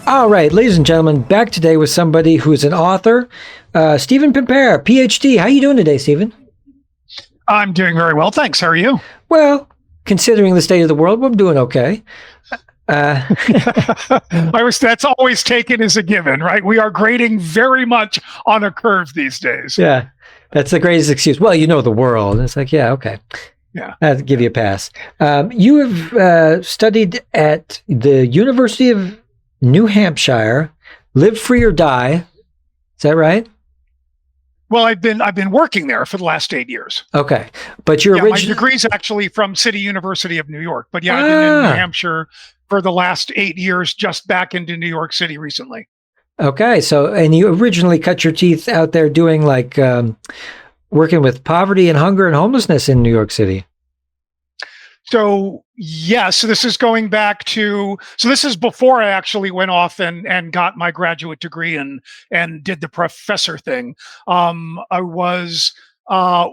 All right, ladies and gentlemen, back today with somebody who is an author, Stephen Pimpare, Ph.D. How are you doing today, Stephen? I'm doing very well, thanks. How are you? Well, considering the state of the world, we're doing okay. That's always taken as a given, right? We are grading very much on a curve these days. Yeah, that's the greatest excuse. Well, you know the world. It's like, yeah, okay. Yeah. I'll give you a pass. You have studied at the University of New Hampshire, Live Free or Die. Is that right? Well, I've been working there for the last 8 years. Okay, but your my degree's actually from City University of New York. But yeah, I've been in New Hampshire for the last 8 years, just back into New York City recently. Okay, so and you originally cut your teeth out there doing like working with poverty and hunger and homelessness in New York City. So yes, this is going back to, this is before I actually went off and got my graduate degree and did the professor thing. I was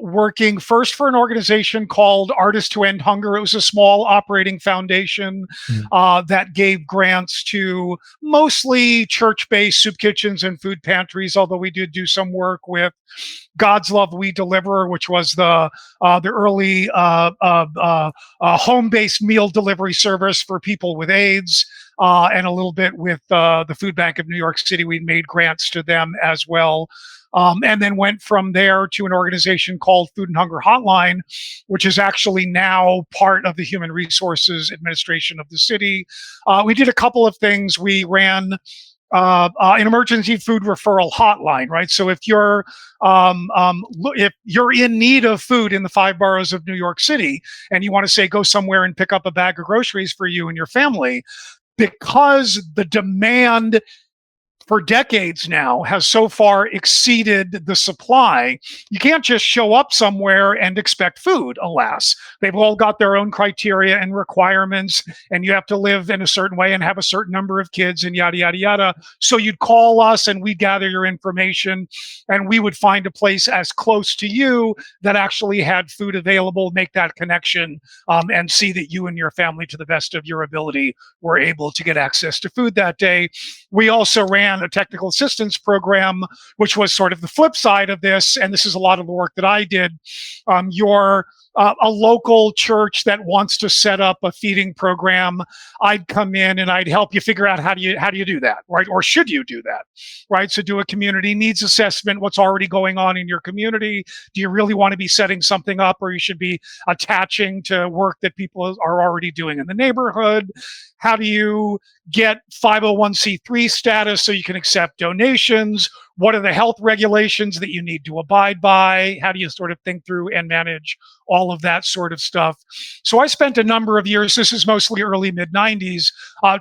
working first for an organization called Artists to End Hunger. It was a small operating foundation that gave grants to mostly church-based soup kitchens and food pantries, although we did do some work with God's Love We Deliver, which was the early home-based meal delivery service for people with AIDS, and a little bit with the Food Bank of New York City. We made grants to them as well. And then went from there to an organization called Food and Hunger Hotline, which is actually now part of the Human Resources Administration of the city. We did a couple of things. We ran an emergency food referral hotline, right? So if you're in need of food in the 5 boroughs of New York City, and you want to say go somewhere and pick up a bag of groceries for you and your family, because the demand for decades now has so far exceeded the supply, you can't just show up somewhere and expect food, alas. They've all got their own criteria and requirements, and you have to live in a certain way and have a certain number of kids and yada, yada, yada. So you'd call us and we'd gather your information, and we would find a place as close to you that actually had food available, make that connection, and see that you and your family, to the best of your ability, were able to get access to food that day. We also ran a technical assistance program, which was sort of the flip side of this. And this is a lot of the work that I did. You're a local church that wants to set up a feeding program. I'd come in and I'd help you figure out how do you do that, right? Or should you do that, right? So do a community needs assessment. What's already going on in your community? Do you really want to be setting something up, or you should be attaching to work that people are already doing in the neighborhood? How do you get 501c3 status so you can accept donations? What are the health regulations that you need to abide by? How do you sort of think through and manage all of that sort of stuff? So I spent a number of years, this is mostly early mid-90s,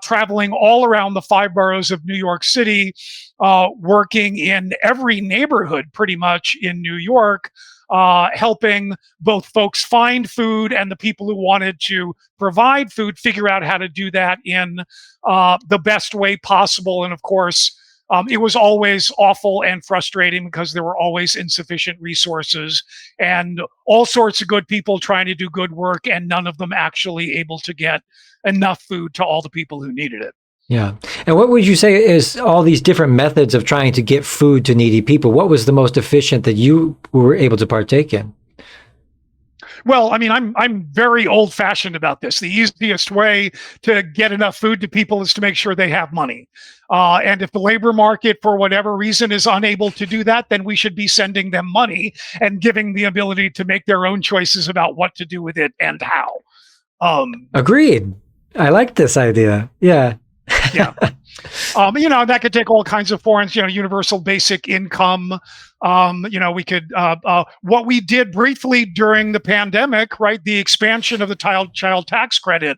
traveling all around the 5 boroughs of New York City, working in every neighborhood pretty much in New York, helping both folks find food and the people who wanted to provide food figure out how to do that in the best way possible. And of course, it was always awful and frustrating because there were always insufficient resources and all sorts of good people trying to do good work, and none of them actually able to get enough food to all the people who needed it. Yeah. And what would you say is all these different methods of trying to get food to needy people? What was the most efficient that you were able to partake in? Well, I mean, I'm very old-fashioned about this. The easiest way to get enough food to people is to make sure they have money. And if the labor market, for whatever reason, is unable to do that, then we should be sending them money and giving the ability to make their own choices about what to do with it and how. Agreed. I like this idea. Yeah. Yeah. That could take all kinds of forms, universal basic income. We could, what we did briefly during the pandemic, right? The expansion of the child tax credit,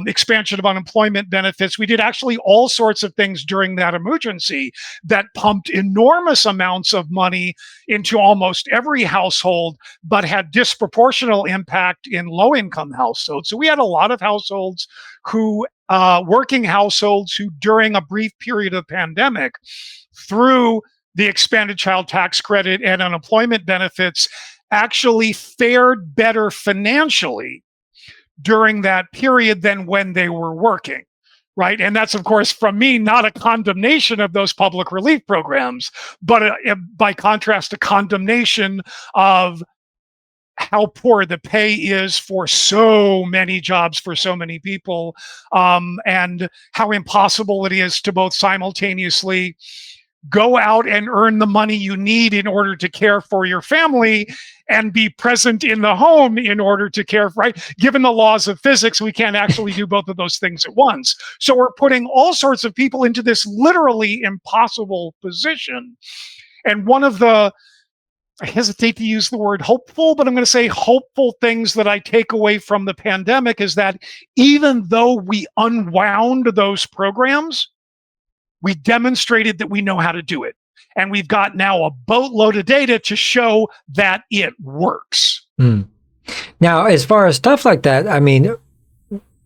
expansion of unemployment benefits. We did actually all sorts of things during that emergency that pumped enormous amounts of money into almost every household, but had disproportional impact in low-income households. So we had a lot of households who, working households who, during a brief period of pandemic, through the expanded child tax credit and unemployment benefits, actually fared better financially during that period than when they were working, right? And that's, of course, from me, not a condemnation of those public relief programs, but by contrast, a condemnation of how poor the pay is for so many jobs for so many people, and how impossible it is to both simultaneously go out and earn the money you need in order to care for your family and be present in the home in order to care for, right? Given the laws of physics, we can't actually do both of those things at once. So we're putting all sorts of people into this literally impossible position. And one of the, I hesitate to use the word hopeful, but I'm going to say hopeful things that I take away from the pandemic is that even though we unwound those programs, we demonstrated that we know how to do it. And we've got now a boatload of data to show that it works. Now, as far as stuff like that, I mean,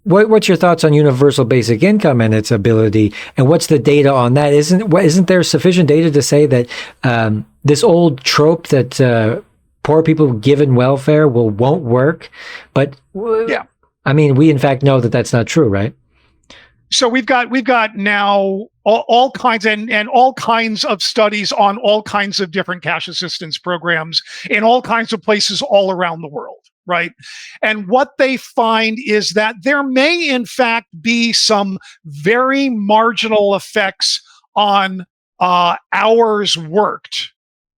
what's your thoughts on universal basic income and its ability? And what's the data on that? Isn't there sufficient data to say that this old trope that poor people given welfare won't work? But yeah, I mean, we in fact know that that's not true, right? So we've got now all kinds and all kinds of studies on all kinds of different cash assistance programs in all kinds of places all around the world, right? And what they find is that there may in fact be some very marginal effects on hours worked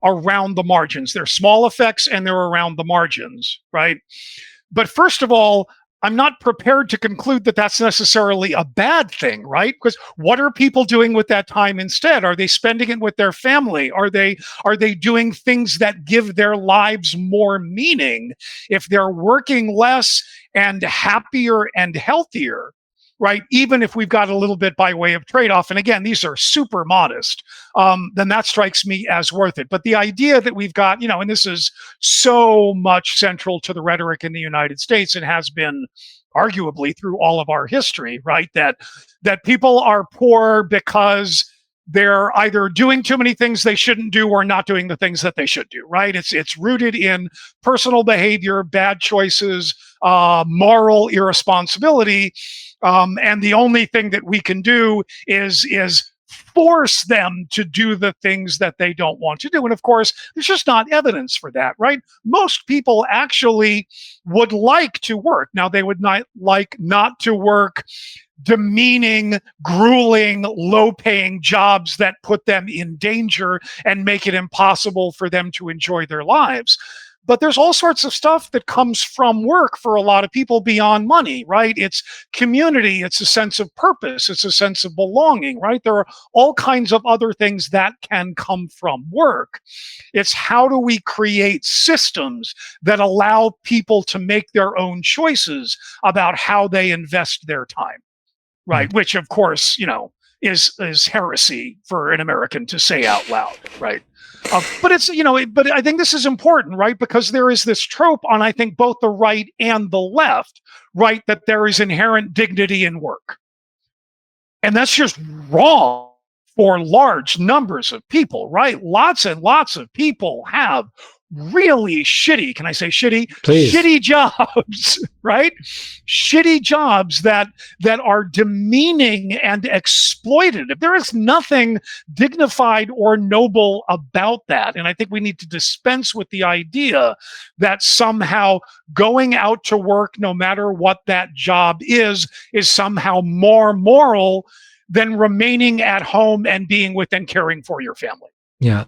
around the margins. They're small effects and they're around the margins, right? But first of all, I'm not prepared to conclude that that's necessarily a bad thing, right? Because what are people doing with that time instead? Are they spending it with their family? Are they doing things that give their lives more meaning? If they're working less and happier and healthier, right? Even if we've got a little bit by way of trade-off, and again, these are super modest, then that strikes me as worth it. But the idea that we've got, and this is so much central to the rhetoric in the United States and has been arguably through all of our history, right? That people are poor because they're either doing too many things they shouldn't do or not doing the things that they should do, right? It's rooted in personal behavior, bad choices, moral irresponsibility. And the only thing that we can do is force them to do the things that they don't want to do. And of course, there's just not evidence for that, right? Most people actually would like to work. Now, they would not like not to work demeaning, grueling, low-paying jobs that put them in danger and make it impossible for them to enjoy their lives. But there's all sorts of stuff that comes from work for a lot of people beyond money, right? It's community, it's a sense of purpose, it's a sense of belonging, right? There are all kinds of other things that can come from work. It's how do we create systems that allow people to make their own choices about how they invest their time, right? Which, of course, is heresy for an American to say out loud, right? But it's, but I think this is important, right? Because there is this trope on, I think, both the right and the left, right? That there is inherent dignity in work. And that's just wrong for large numbers of people, right? Lots and lots of people have really shitty, can I say shitty? Please. Shitty jobs, right? Shitty jobs that are demeaning and exploitative. There is nothing dignified or noble about that. And I think we need to dispense with the idea that somehow going out to work, no matter what that job is somehow more moral than remaining at home and being with and caring for your family. Yeah.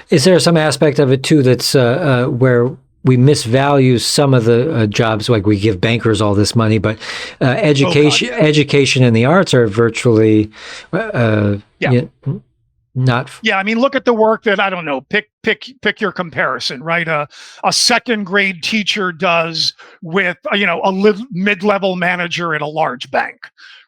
Is there some aspect of it, too, that's where we misvalue some of the jobs, like we give bankers all this money, but education and the arts are virtually not... Yeah, I mean, look at the work that, I don't know, pick your comparison, right? A second grade teacher does with, a mid-level manager at a large bank,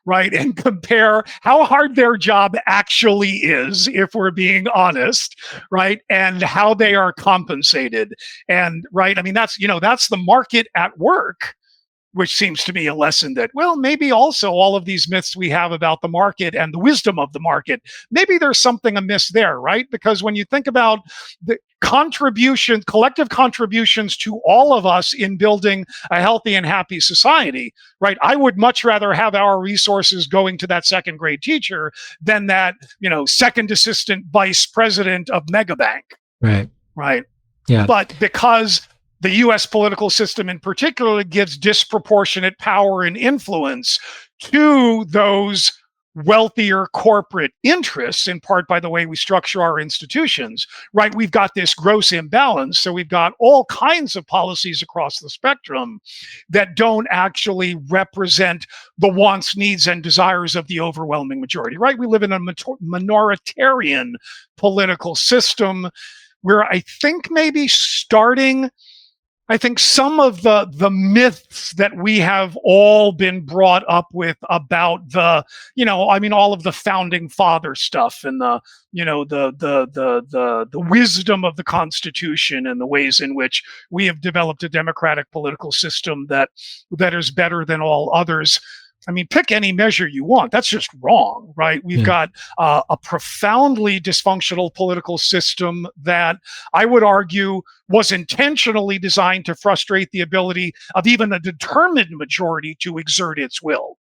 right? And compare how hard their job actually is, if we're being honest, right? And how they are compensated. And, right, I mean, that's the market at work. which seems to me a lesson that, well, maybe also all of these myths we have about the market and the wisdom of the market, maybe there's something amiss there, right? Because when you think about the collective contributions to all of us in building a healthy and happy society, right? I would much rather have our resources going to that second grade teacher than that, second assistant vice president of Megabank. Right. Right. Yeah. But because the US political system in particular gives disproportionate power and influence to those wealthier corporate interests, in part by the way we structure our institutions, right? We've got this gross imbalance. So we've got all kinds of policies across the spectrum that don't actually represent the wants, needs, and desires of the overwhelming majority, right? We live in a minoritarian political system where I think maybe I think some of the myths that we have all been brought up with about all of the founding father stuff and the wisdom of the Constitution and the ways in which we have developed a democratic political system that is better than all others. I mean, pick any measure you want. That's just wrong, right? We've got a profoundly dysfunctional political system that I would argue was intentionally designed to frustrate the ability of even a determined majority to exert its will.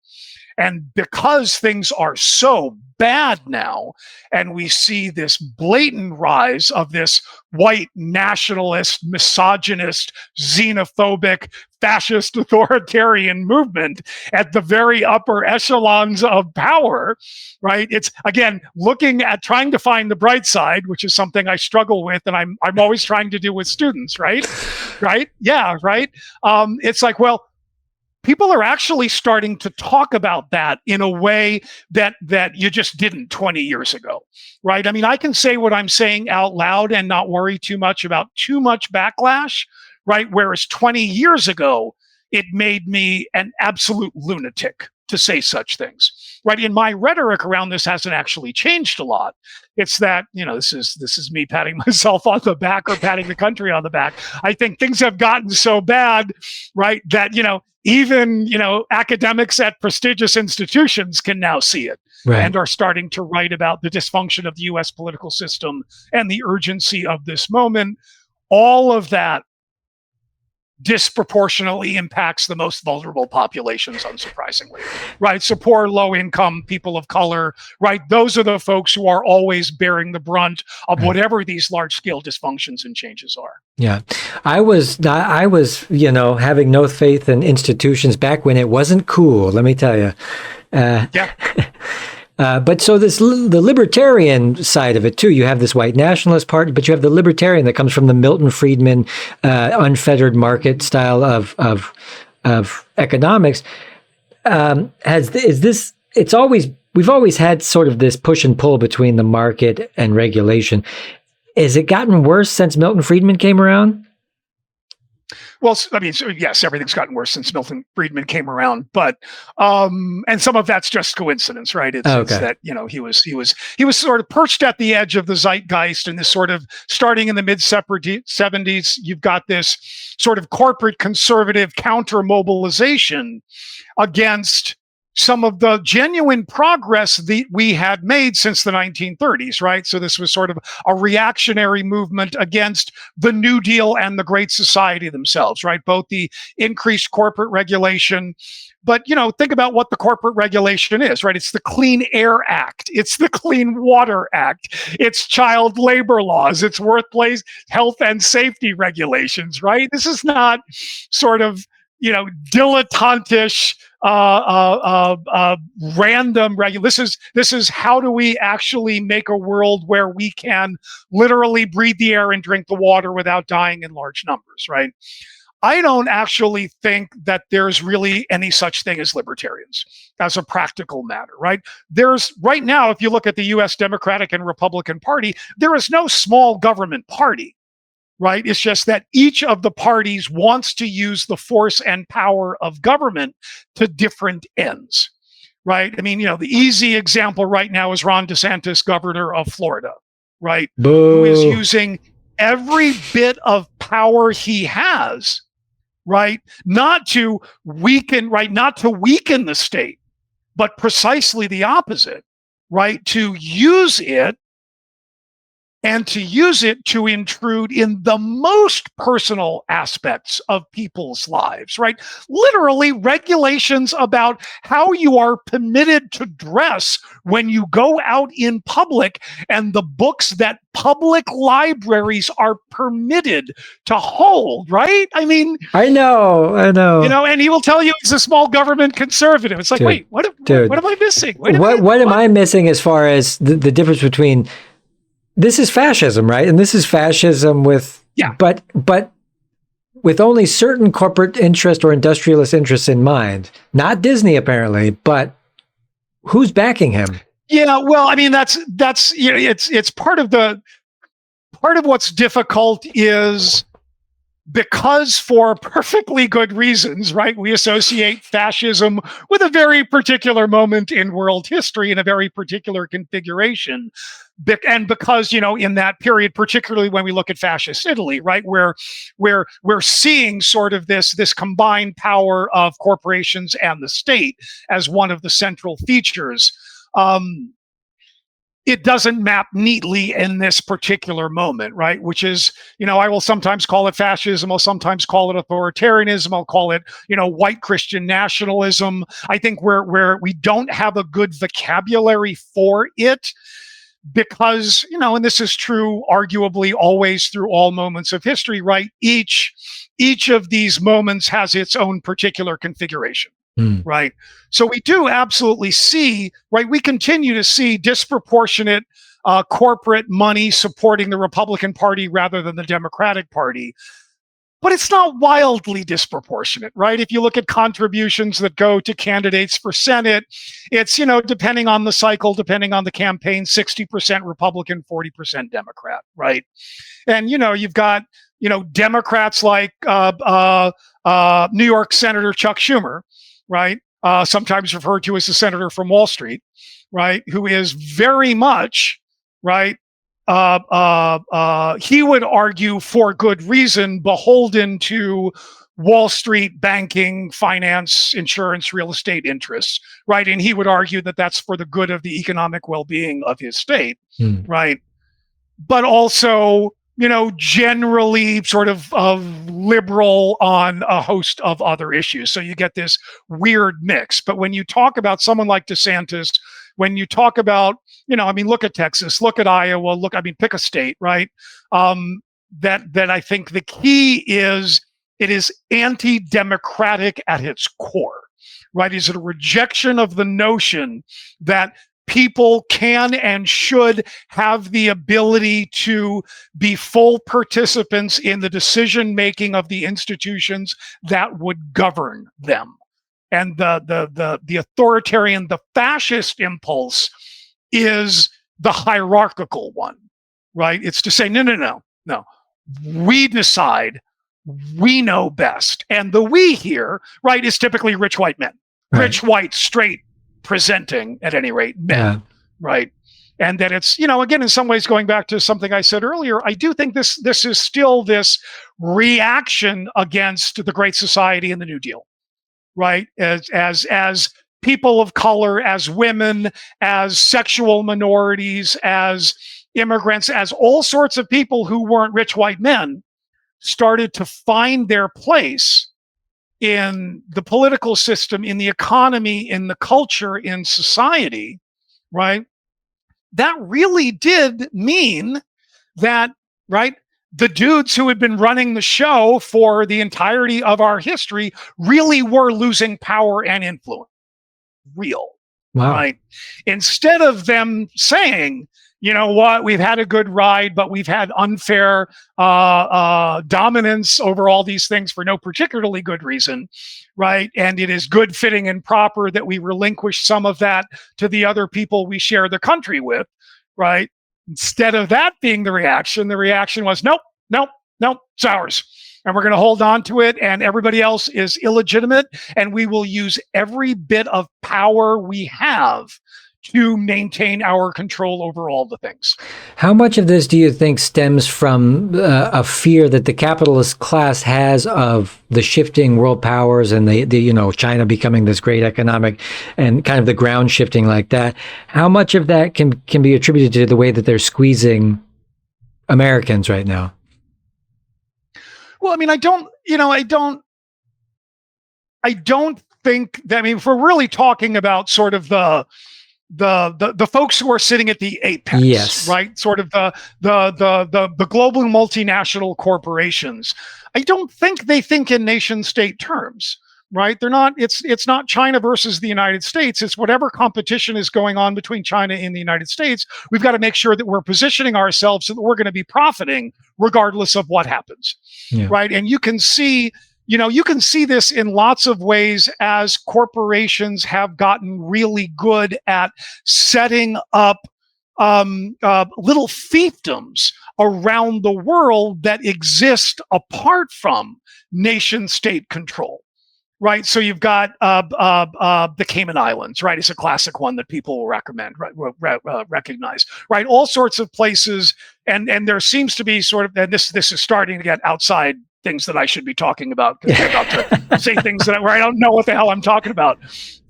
And because things are so bad now, and we see this blatant rise of this white nationalist, misogynist, xenophobic, fascist authoritarian movement at the very upper echelons of power, right? It's, again, looking at trying to find the bright side, which is something I struggle with, and I'm always trying to do with students, right? Right? Yeah, right? It's like, well, people are actually starting to talk about that in a way that you just didn't 20 years ago, right? I mean, I can say what I'm saying out loud and not worry too much about too much backlash, right? Whereas 20 years ago, it made me an absolute lunatic to say such things, right? And my rhetoric around this hasn't actually changed a lot. It's that, this is me patting myself on the back or patting the country on the back. I think things have gotten so bad, right, that, even, academics at prestigious institutions can now see it, right, and are starting to write about the dysfunction of the US political system and the urgency of this moment. All of that disproportionately impacts the most vulnerable populations, unsurprisingly, right? So poor, low-income people of color, right? Those are the folks who are always bearing the brunt of whatever these large-scale dysfunctions and changes are. Yeah, I was, having no faith in institutions back when it wasn't cool. Let me tell you. Yeah. But so the libertarian side of it too, you have this white nationalist part, but you have the libertarian that comes from the Milton Friedman unfettered market style of economics. We've always had sort of this push and pull between the market and regulation. Has it gotten worse since Milton Friedman came around? Well, I mean, yes, everything's gotten worse since Milton Friedman came around, but and some of that's just coincidence, right? It's that he was sort of perched at the edge of the zeitgeist, and this sort of starting in the mid 70s, you've got this sort of corporate conservative counter mobilization against some of the genuine progress that we had made since the 1930s, right? So this was sort of a reactionary movement against the New Deal and the Great Society themselves, right? Both the increased corporate regulation, but, think about what the corporate regulation is, right? It's the Clean Air Act. It's the Clean Water Act. It's child labor laws. It's workplace health and safety regulations, right? This is not sort of, dilettantish, random this is how do we actually make a world where we can literally breathe the air and drink the water without dying in large numbers, right? I don't actually think that there's really any such thing as libertarians as a practical matter, right? There's right now, if you look at the US Democratic and Republican Party, there is no small government party. Right? It's just that each of the parties wants to use the force and power of government to different ends, right? I mean, the easy example right now is Ron DeSantis, governor of Florida, right? Boo. Who is using every bit of power he has, right? Not to weaken, right? Not to weaken the state, but precisely the opposite, right? To use it and to use it to intrude in the most personal aspects of people's lives, right? Literally regulations about how you are permitted to dress when you go out in public and the books that public libraries are permitted to hold, right? I mean, I know. and he will tell you he's a small government conservative. It's like, Dude, what am I missing? Wait a minute, what am I missing as far as the difference between this is fascism, right? And this is fascism with, but with only certain corporate interest or industrialist interests in mind. Not Disney, apparently, but who's backing him? Yeah, well, I mean, that's it's part of what's difficult is because for perfectly good reasons, right? We associate fascism with a very particular moment in world history in a very particular configuration. And because, in that period, particularly when we look at fascist Italy, right, where we're seeing sort of this combined power of corporations and the state as one of the central features, it doesn't map neatly in this particular moment, right? Which is, I will sometimes call it fascism. I'll sometimes call it authoritarianism. I'll call it, white Christian nationalism. I think where we don't have a good vocabulary for it, because, and this is true arguably always through all moments of history, right? Each of these moments has its own particular configuration, right? So we do absolutely see, right? We continue to see disproportionate corporate money supporting the Republican Party rather than the Democratic Party. But it's not wildly disproportionate, right? If you look at contributions that go to candidates for Senate, it's, depending on the cycle, depending on the campaign, 60% Republican, 40% Democrat, right? And, you've got, Democrats like New York Senator Chuck Schumer, right? Sometimes referred to as the senator from Wall Street, right? Who is very much, right? He would argue for good reason, beholden to Wall Street banking, finance, insurance, real estate interests, right? And he would argue that that's for the good of the economic well-being of his state, right? But also, generally sort of liberal on a host of other issues. So you get this weird mix. But when you talk about someone like DeSantis, when you talk about, look at Texas, look at Iowa, pick a state, right? That I think the key is it is anti-democratic at its core, right? Is it a rejection of the notion that people can and should have the ability to be full participants in the decision-making of the institutions that would govern them. And the authoritarian, the fascist impulse is the hierarchical one, right? It's to say, no. We decide, we know best. And the we here, right, is typically rich white men, rich white, straight, presenting, at any rate, men, right? And that it's, again, in some ways, going back to something I said earlier, I do think this is still this reaction against the Great Society and the New Deal, right? As people of color, as women, as sexual minorities, as immigrants, as all sorts of people who weren't rich white men started to find their place in the political system, in the economy, in the culture, in society, right? That really did mean that, right, the dudes who had been running the show for the entirety of our history really were losing power and influence. Real. Wow. Right? Instead of them saying, you know what, we've had a good ride, but we've had unfair dominance over all these things for no particularly good reason, right? And it is good, fitting, and proper that we relinquish some of that to the other people we share the country with, right? Instead of that being the reaction was, nope, it's ours. And we're going to hold on to it, and everybody else is illegitimate, and we will use every bit of power we have to maintain our control over all the things. How much of this do you think stems from a fear that the capitalist class has of the shifting world powers and the China becoming this great economic and kind of the ground shifting like that? How much of that can be attributed to the way that they're squeezing Americans right now? Well, I mean, I don't think that, I mean, if we're really talking about sort of the folks who are sitting at the apex, yes, right? Sort of the global multinational corporations. I don't think they think in nation state terms, right? They're not, it's not China versus the United States. It's whatever competition is going on between China and the United States. We've got to make sure that we're positioning ourselves so that we're going to be profiting regardless of what happens. Yeah. Right. And you can see this in lots of ways as corporations have gotten really good at setting up little fiefdoms around the world that exist apart from nation state control. Right. So you've got the Cayman Islands, right? It's a classic one that people will recommend, right? Recognize, right? All sorts of places. And there seems to be sort of, and this is starting to get outside things that I should be talking about, because I'm about to say things where I don't know what the hell I'm talking about.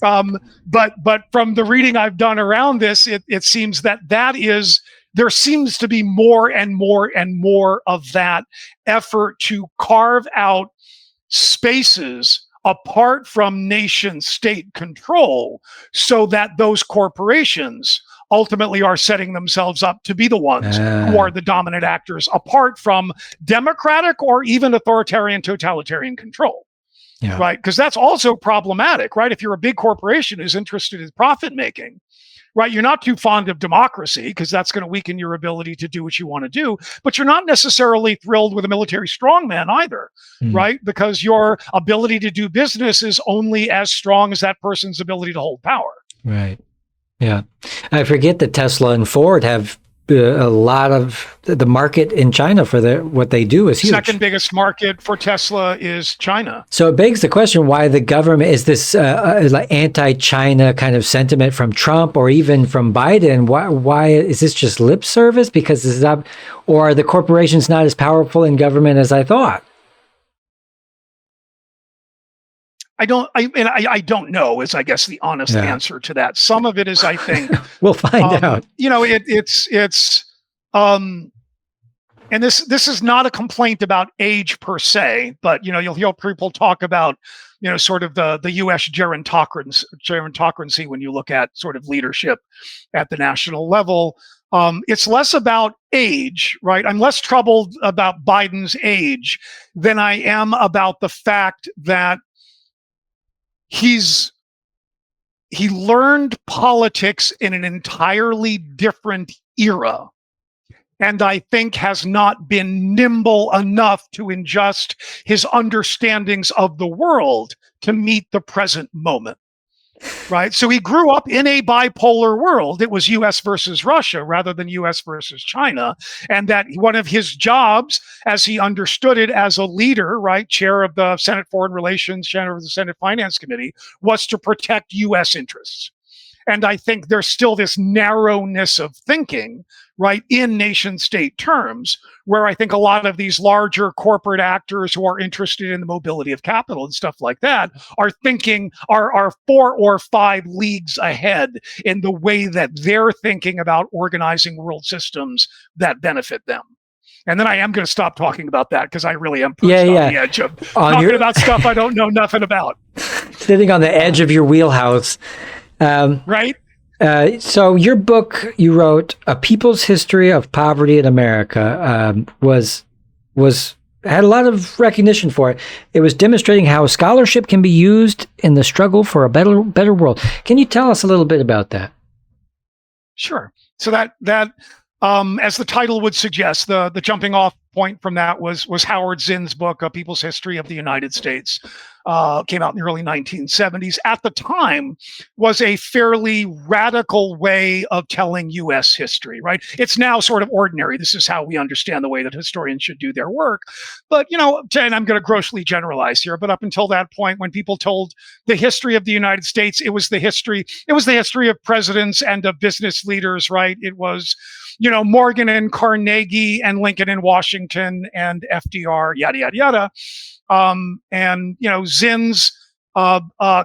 But from the reading I've done around this, it seems that there seems to be more and more and more of that effort to carve out spaces apart from nation state control, so that those corporations ultimately are setting themselves up to be the ones who are the dominant actors, apart from democratic or even authoritarian totalitarian control. Yeah. Right? Because that's also problematic, right? If you're a big corporation who's interested in profit making, right, you're not too fond of democracy because that's going to weaken your ability to do what you want to do, but you're not necessarily thrilled with a military strongman either, right? Because your ability to do business is only as strong as that person's ability to hold power. Right. Yeah. I forget that Tesla and Ford have a lot of the market in China for what they do is huge. Second biggest market for Tesla is China. So it begs the question why the government is this like anti-China kind of sentiment from Trump or even from Biden. Why is this just lip service? Because this is not, or are the corporations not as powerful in government as I thought? I don't know is, I guess, the honest answer to that. Some of it is, I think, we'll find out. And this is not a complaint about age per se, but you'll hear people talk about sort of the U.S. gerontocracy when you look at sort of leadership at the national level. It's less about age, right? I'm less troubled about Biden's age than I am about the fact that he learned politics in an entirely different era, and I think has not been nimble enough to adjust his understandings of the world to meet the present moment. Right. So he grew up in a bipolar world. It was US versus Russia rather than US versus China. And that one of his jobs, as he understood it as a leader, right, chair of the Senate Foreign Relations, chair of the Senate Finance Committee, was to protect US interests. And I think there's still this narrowness of thinking, right, in nation state terms, where I think a lot of these larger corporate actors who are interested in the mobility of capital and stuff like that are 4 or 5 leagues ahead in the way that they're thinking about organizing world systems that benefit them. And then I am going to stop talking about that because I really am on the edge of talking about stuff I don't know nothing about. Sitting on the edge of your wheelhouse. Right? So your book you wrote, A People's History of Poverty in America, had a lot of recognition for it. It was demonstrating how scholarship can be used in the struggle for a better world. Can you tell us a little bit about that? Sure. So that as the title would suggest, the jumping off point from that was Howard Zinn's book, A People's History of the United States. Came out in the early 1970s. At the time, was a fairly radical way of telling U.S. history, right? It's now sort of ordinary. This is how we understand the way that historians should do their work. But, and I'm going to grossly generalize here, but up until that point, when people told the history of the United States, it was the history of presidents and of business leaders, right? It was, Morgan and Carnegie and Lincoln and Washington and FDR, yada, yada, yada. And Zinn's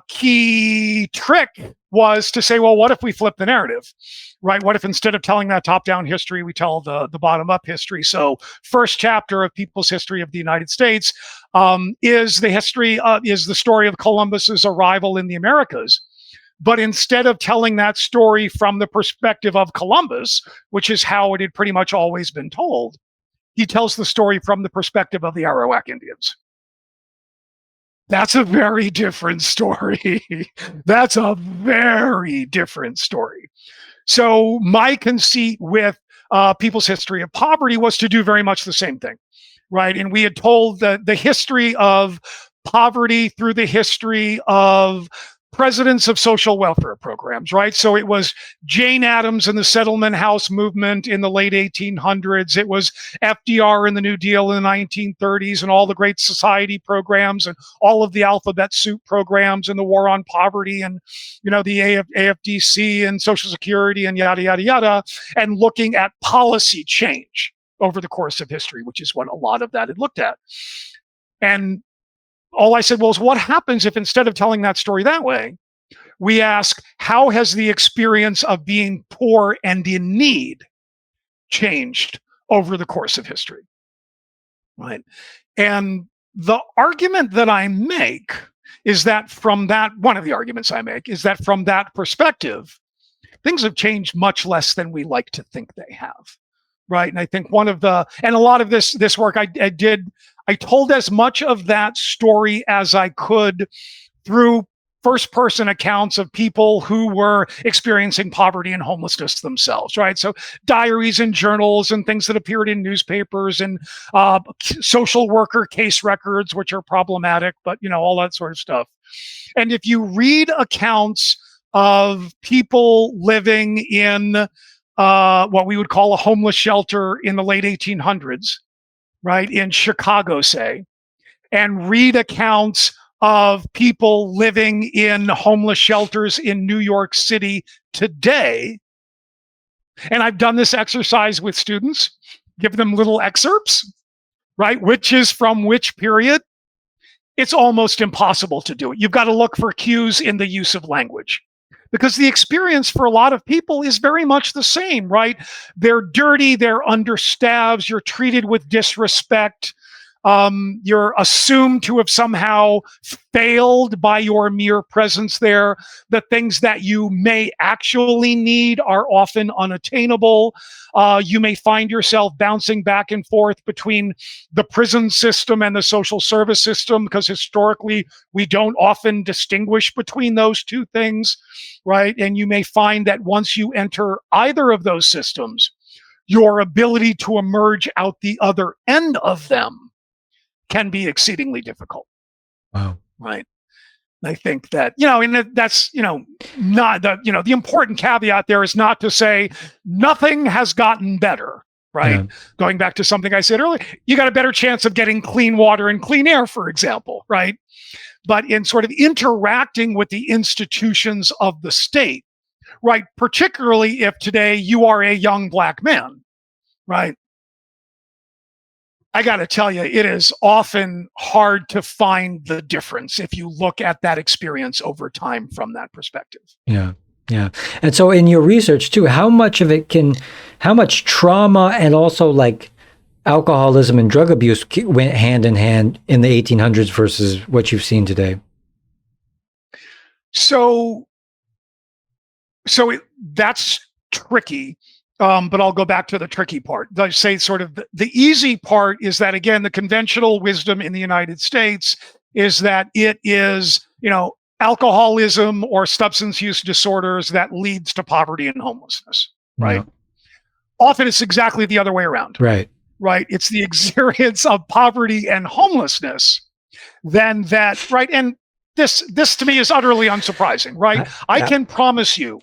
key trick was to say, well, what if we flip the narrative, right? What if instead of telling that top-down history, we tell the bottom-up history? So first chapter of People's History of the United States is the story of Columbus's arrival in the Americas. But instead of telling that story from the perspective of Columbus, which is how it had pretty much always been told, he tells the story from the perspective of the Arawak Indians. That's a very different story. That's a very different story. So my conceit with People's History of Poverty was to do very much the same thing, right? And we had told the history of poverty through the history of presidents of social welfare programs, right? So it was Jane Addams and the settlement house movement in the late 1800s. It was FDR and the New Deal in the 1930s and all the Great Society programs and all of the alphabet soup programs and the war on poverty and, the AFDC and Social Security and yada, yada, yada, and looking at policy change over the course of history, which is what a lot of that had looked at. And all I said was, what happens if instead of telling that story that way, we ask, how has the experience of being poor and in need changed over the course of history? Right. And the argument that I make is that from that perspective, things have changed much less than we like to think they have. Right. And I think and a lot of this work I told as much of that story as I could through first-person accounts of people who were experiencing poverty and homelessness themselves, right? So diaries and journals and things that appeared in newspapers and social worker case records, which are problematic, but, all that sort of stuff. And if you read accounts of people living in what we would call a homeless shelter in the late 1800s, right, in Chicago, say, and read accounts of people living in homeless shelters in New York City today. And I've done this exercise with students, give them little excerpts, right, which is from which period. It's almost impossible to do it. You've got to look for cues in the use of language. Because the experience for a lot of people is very much the same, right? They're dirty, they're understaffed, you're treated with disrespect, you're assumed to have somehow failed by your mere presence there. The things that you may actually need are often unattainable. You may find yourself bouncing back and forth between the prison system and the social service system, because historically we don't often distinguish between those two things, right? And you may find that once you enter either of those systems, your ability to emerge out the other end of them can be exceedingly difficult. Wow. Right. And I think that, and that's, not the important caveat there is not to say nothing has gotten better, right? Yeah. Going back to something I said earlier, you got a better chance of getting clean water and clean air, for example, right? But in sort of interacting with the institutions of the state, right? Particularly if today you are a young Black man, right? I got to tell you, it is often hard to find the difference if you look at that experience over time from that perspective. Yeah. Yeah. And so in your research too, how much trauma and also like alcoholism and drug abuse went hand in hand in the 1800s versus what you've seen today? That's tricky. But I'll go back to the tricky part. I say sort of the easy part is that, again, the conventional wisdom in the United States is that it is, alcoholism or substance use disorders that leads to poverty and homelessness, right? Yeah. Often it's exactly the other way around. Right. right? It's the experience of poverty and homelessness, then that, right? And this to me is utterly unsurprising, right? I can promise you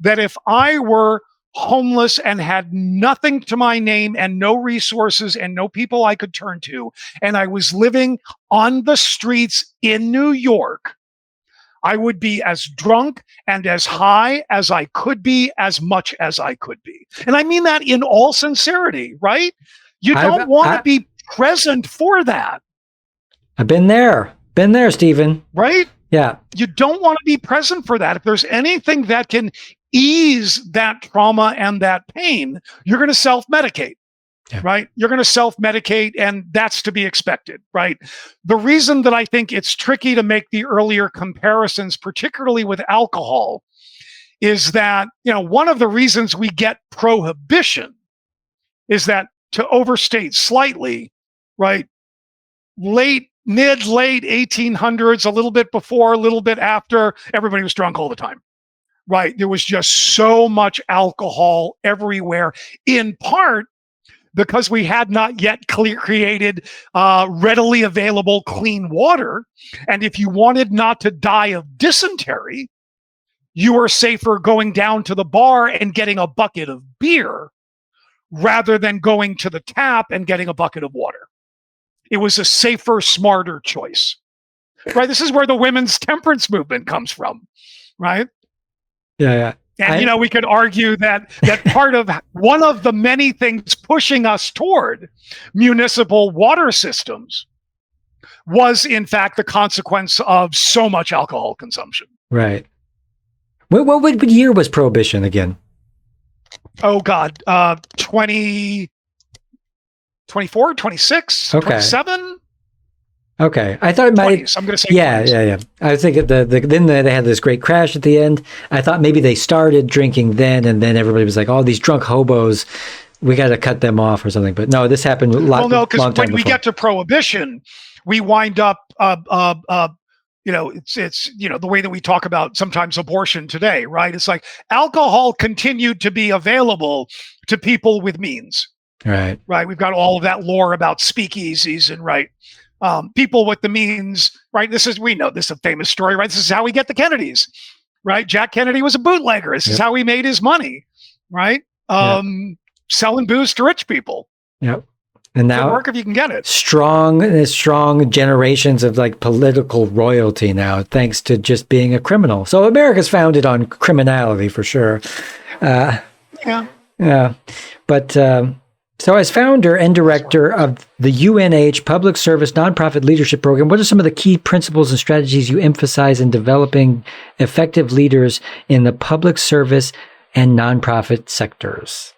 that if I were homeless and had nothing to my name and no resources and no people I could turn to, and I was living on the streets in New York, I would be as drunk and as high as I could be, as much as I could be. And I mean that in all sincerity, right? You don't want to be present for that. I've been there, Stephen. Right? Yeah. You don't want to be present for that. If there's anything that can ease that trauma and that pain, you're going to self-medicate. Right? You're going to self-medicate, and that's to be expected, right? The reason that I think it's tricky to make the earlier comparisons, particularly with alcohol, is that, one of the reasons we get prohibition is that, to overstate slightly, right? Mid-late 1800s, a little bit before, a little bit after, everybody was drunk all the time. Right? There was just so much alcohol everywhere, in part because we had not yet created readily available clean water. And if you wanted not to die of dysentery, you were safer going down to the bar and getting a bucket of beer rather than going to the tap and getting a bucket of water. It was a safer, smarter choice. Right? This is where the women's temperance movement comes from, right? Yeah. And, we could argue that part of one of the many things pushing us toward municipal water systems was, in fact, the consequence of so much alcohol consumption. Right. What year was Prohibition again? Oh, God. 24, 26, 27? Okay, I thought it might. 20s, I'm going to say. Yeah. I was thinking then they had this great crash at the end. I thought maybe they started drinking then, and then everybody was like, "Oh, these drunk hobos, we got to cut them off or something." But no, this happened long time before. Well, no, because when we get to Prohibition, we wind up, it's the way that we talk about sometimes abortion today, right? It's like alcohol continued to be available to people with means. Right. We've got all of that lore about speakeasies and people with the means, right? We know this is a famous story, right? This is how we get the Kennedys, right? Jack Kennedy was a bootlegger. This is how he made his money, right? Selling booze to rich people. Yep. And now good work if you can get it. Strong generations of political royalty now, thanks to just being a criminal. So America's founded on criminality for sure. Yeah. But so as founder and director of the UNH Public Service Nonprofit Leadership Program, what are some of the key principles and strategies you emphasize in developing effective leaders in the public service and nonprofit sectors?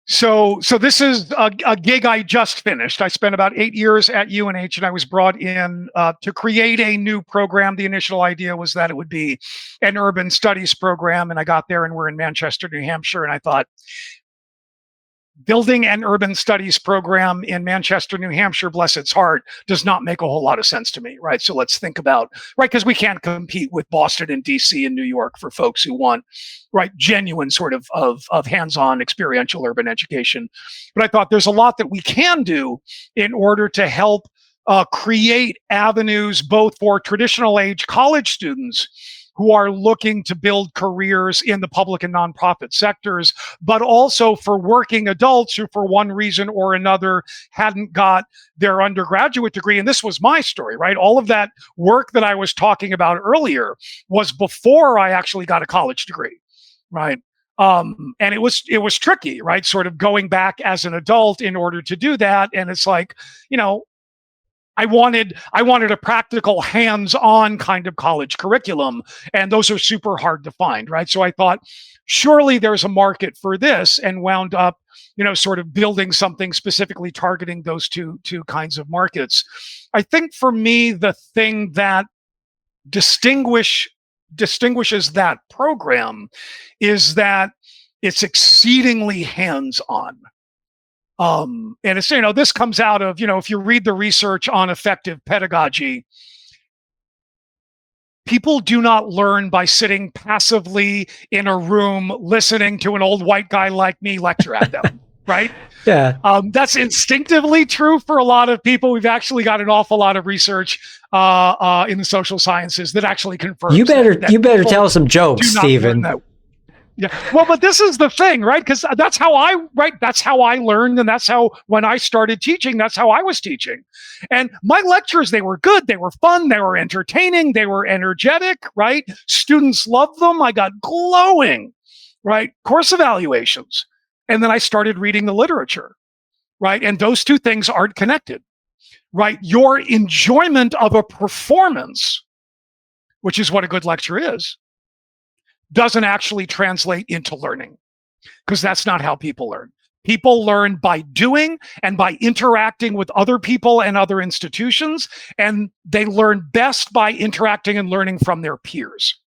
So this is a gig I just finished. I spent about 8 years at UNH, and I was brought in to create a new program. The initial idea was that it would be an urban studies program, and I got there and we're in Manchester, New Hampshire, and I thought, building an urban studies program in Manchester, New Hampshire, bless its heart, does not make a whole lot of sense to me, right? So let's think about, right, because we can't compete with Boston and DC and New York for folks who want, right, genuine sort of hands-on experiential urban education. But I thought there's a lot that we can do in order to help create avenues both for traditional age college students who are looking to build careers in the public and nonprofit sectors, but also for working adults who, for one reason or another, hadn't got their undergraduate degree. And this was my story, right? All of that work that I was talking about earlier was before I actually got a college degree, right? And it was tricky, right? Sort of going back as an adult in order to do that. And it's like, I wanted a practical, hands-on kind of college curriculum, and those are super hard to find, right? So I thought, surely there's a market for this, and wound up, sort of building something specifically targeting those two kinds of markets. I think for me, the thing that distinguishes that program is that it's exceedingly hands-on. And it's, this comes out of, if you read the research on effective pedagogy, people do not learn by sitting passively in a room listening to an old white guy like me lecture at them. right? Yeah. That's instinctively true for a lot of people. We've actually got an awful lot of research in the social sciences that actually confirms You better that tell some jokes, Stephen. Yeah. Well, but this is the thing, right? Because that's how I learned, and that's how, when I started teaching, that's how I was teaching. And my lectures, they were good, they were fun, they were entertaining, they were energetic, right? Students loved them. I got glowing, right, course evaluations. And then I started reading the literature, right? And those two things aren't connected, right? Your enjoyment of a performance, which is what a good lecture is, doesn't actually translate into learning, because that's not how people learn. People learn by doing and by interacting with other people and other institutions, and they learn best by interacting and learning from their peers.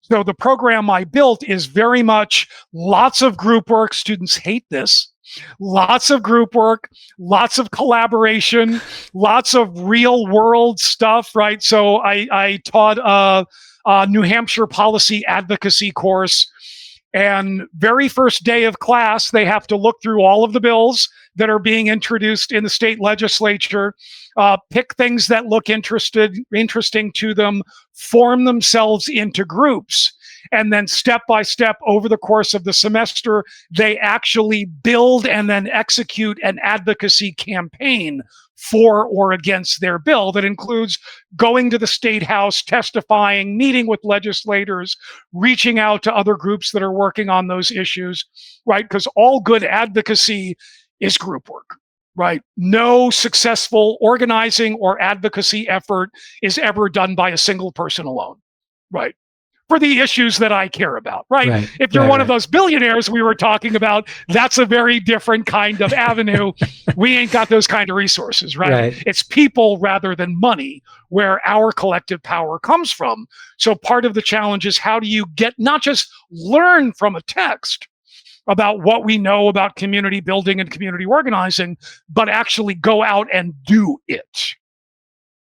So the program I built is very much lots of group work. Students hate this. Lots of group work, lots of collaboration, lots of real world stuff, right? So I taught a New Hampshire policy advocacy course, and very first day of class, they have to look through all of the bills that are being introduced in the state legislature, pick things that look interesting to them, form themselves into groups. And then step by step over the course of the semester, they actually build and then execute an advocacy campaign for or against their bill that includes going to the state house, testifying, meeting with legislators, reaching out to other groups that are working on those issues, right? Because all good advocacy is group work, right? No successful organizing or advocacy effort is ever done by a single person alone, right? For the issues that I care about, right? If you're one of those billionaires we were talking about, that's a very different kind of avenue. We ain't got those kind of resources, right? It's people rather than money where our collective power comes from. So part of the challenge is, how do you get, not just learn from a text about what we know about community building and community organizing, but actually go out and do it.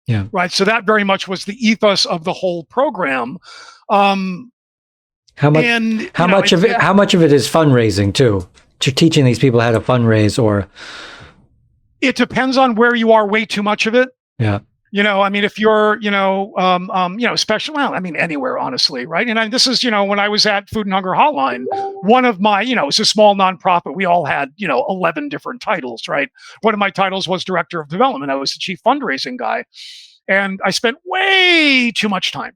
Yeah. Right. So that very much was the ethos of the whole program. How much of it is fundraising too? To teaching these people how to fundraise, or it depends on where you are. Way too much of it. Yeah. I mean, if you're, especially, well, I mean, anywhere, honestly, right? And this is, when I was at Food and Hunger Hotline, one of my, it's a small nonprofit. We all had, 11 different titles, right? One of my titles was Director of Development. I was the chief fundraising guy. And I spent way too much time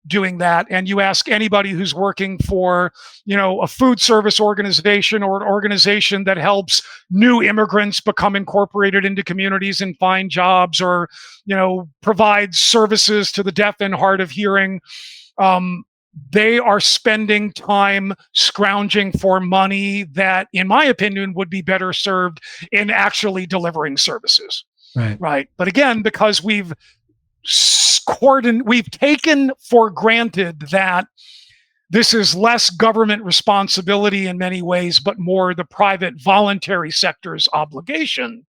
doing that. And you ask anybody who's working for, a food service organization or an organization that helps new immigrants become incorporated into communities and find jobs, or, provides services to the deaf and hard of hearing. They are spending time scrounging for money that, in my opinion, would be better served in actually delivering services. Right. But again, because we've taken for granted that this is less government responsibility in many ways, but more the private voluntary sector's obligation,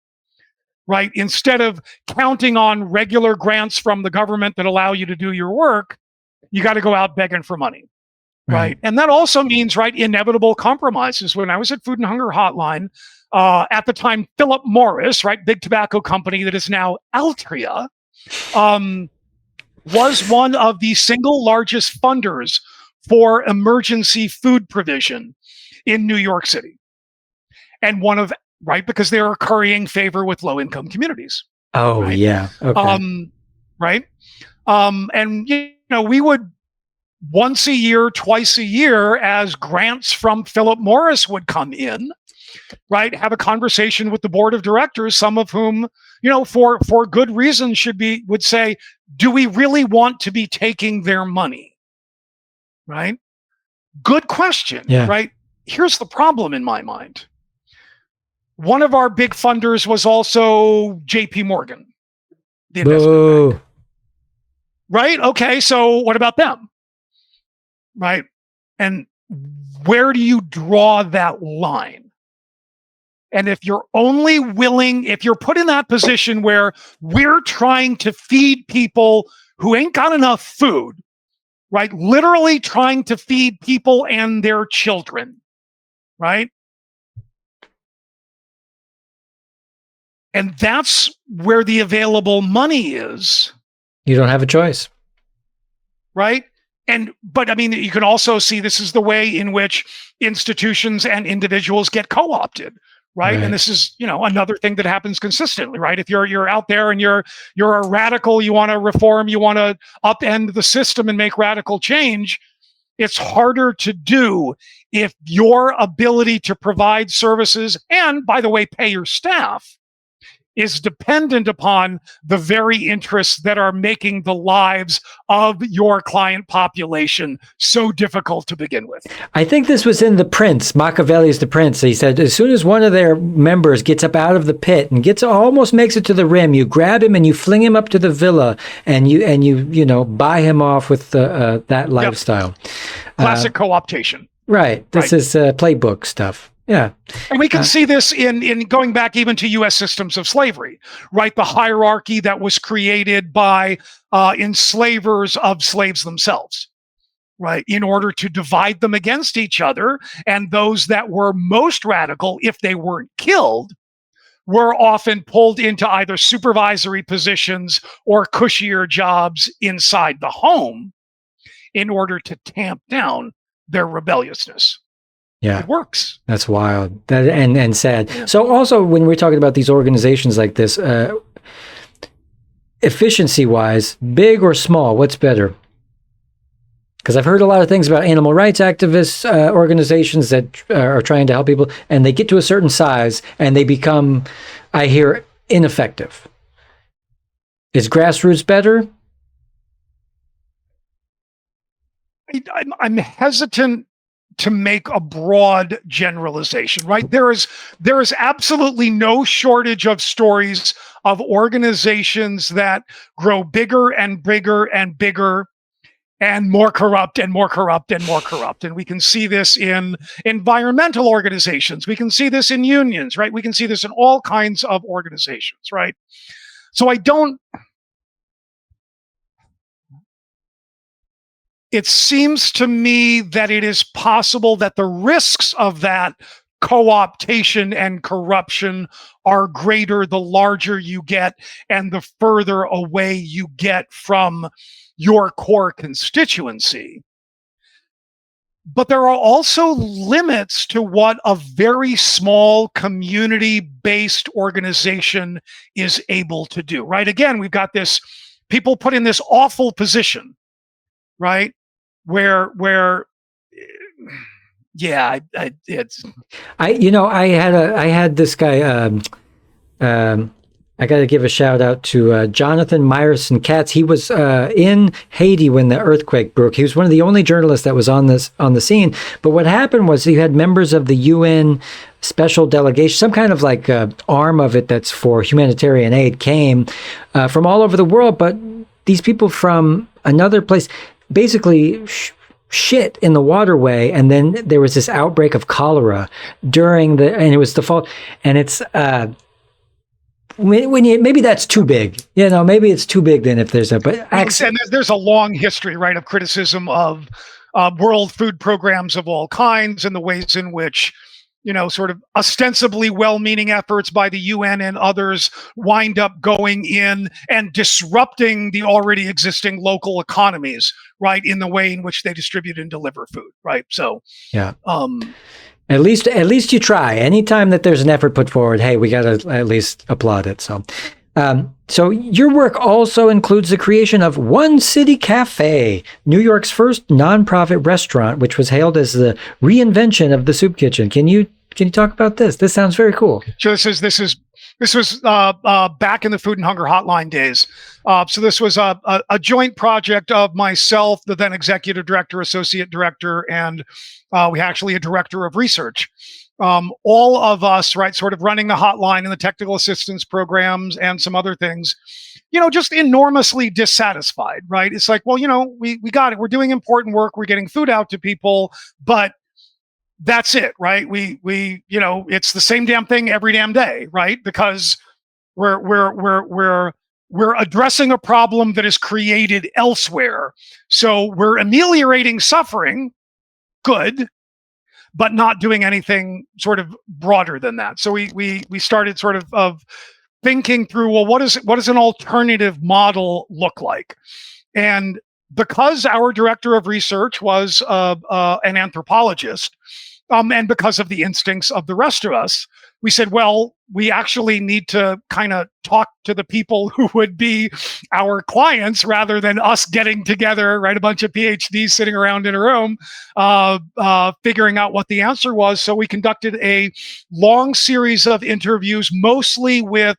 right? Instead of counting on regular grants from the government that allow you to do your work, you got to go out begging for money, right? And that also means, right, inevitable compromises. When I was at Food and Hunger Hotline, at the time, Philip Morris, right, big tobacco company that is now Altria, was one of the single largest funders for emergency food provision in New York City. And because they are currying favor with low-income communities. Oh, right? Yeah. Okay. Right. And, we would once a year, twice a year, as grants from Philip Morris would come in, right, have a conversation with the board of directors, some of whom, for good reasons would say, do we really want to be taking their money? Right? Good question. Yeah. Right? Here's the problem in my mind. One of our big funders was also JP Morgan, the investment bank. Right? Okay, so what about them? Right? And where do you draw that line? And if you're if you're put in that position where we're trying to feed people who ain't got enough food, right? Literally trying to feed people and their children, right? And that's where the available money is. You don't have a choice. Right? But I mean, you can also see this is the way in which institutions and individuals get co-opted, right? And this is, another thing that happens consistently, right? If you're out there and you're a radical, you want to reform, you want to upend the system and make radical change, it's harder to do if your ability to provide services and, by the way, pay your staff is dependent upon the very interests that are making the lives of your client population so difficult to begin with. I think this was in The Prince, Machiavelli's The Prince. He said, as soon as one of their members gets up out of the pit and almost makes it to the rim, you grab him and you fling him up to the villa and you buy him off with that lifestyle. Classic co-optation. Right. This is playbook stuff. Yeah. And we can see this in going back even to U.S. systems of slavery, right? The hierarchy that was created by enslavers of slaves themselves, right? In order to divide them against each other. And those that were most radical, if they weren't killed, were often pulled into either supervisory positions or cushier jobs inside the home in order to tamp down their rebelliousness. Yeah, it works. That's wild. And sad. Yeah. So also, when we're talking about these organizations like this, efficiency-wise, big or small, what's better? Because I've heard a lot of things about animal rights activists, organizations that are trying to help people, and they get to a certain size and they become, I hear, ineffective. Is grassroots better? I'm hesitant to make a broad generalization, right? There is absolutely no shortage of stories of organizations that grow bigger and bigger and bigger and more corrupt and more corrupt and more corrupt. And we can see this in environmental organizations. We can see this in unions, right? We can see this in all kinds of organizations, right? So it seems to me that it is possible that the risks of that co-optation and corruption are greater the larger you get and the further away you get from your core constituency. But there are also limits to what a very small community-based organization is able to do, right? Again, we've got this, people put in this awful position, right? Where I had this guy, I got to give a shout out to Jonathan Meyerson Katz. He was in Haiti when the earthquake broke. He was one of the only journalists that was on the scene. But what happened was you had members of the UN special delegation, some kind of like arm of it that's for humanitarian aid, came from all over the world. But these people from another place basically shit in the waterway, and then there was this outbreak of cholera and it was the fault. And it's maybe that's too big, maybe it's too big then if there's and there's a long history, right, of criticism of world food programs of all kinds and the ways in which sort of ostensibly well-meaning efforts by the UN and others wind up going in and disrupting the already existing local economies, right, in the way in which they distribute and deliver food, right? So, yeah. At least you try. Anytime that there's an effort put forward, hey, we got to at least applaud it. So, so your work also includes the creation of One City Cafe, New York's first nonprofit restaurant, which was hailed as the reinvention of the soup kitchen. Can you talk about this? This sounds very cool. Sure. This was back in the Food and Hunger Hotline days. So this was a joint project of myself, the then executive director, associate director, and we actually a director of research. All of us, right, sort of running the hotline and the technical assistance programs and some other things, just enormously dissatisfied, right? It's like, well, we got it. We're doing important work. We're getting food out to people, but that's it, right? We it's the same damn thing every damn day, right? Because we're addressing a problem that is created elsewhere. So we're ameliorating suffering, good, but not doing anything sort of broader than that. So we started sort of thinking through, well, what does an alternative model look like? And because our director of research was an anthropologist, and because of the instincts of the rest of us, we said, well, we actually need to kind of talk to the people who would be our clients rather than us getting together, right? A bunch of PhDs sitting around in a room, figuring out what the answer was. So we conducted a long series of interviews, mostly with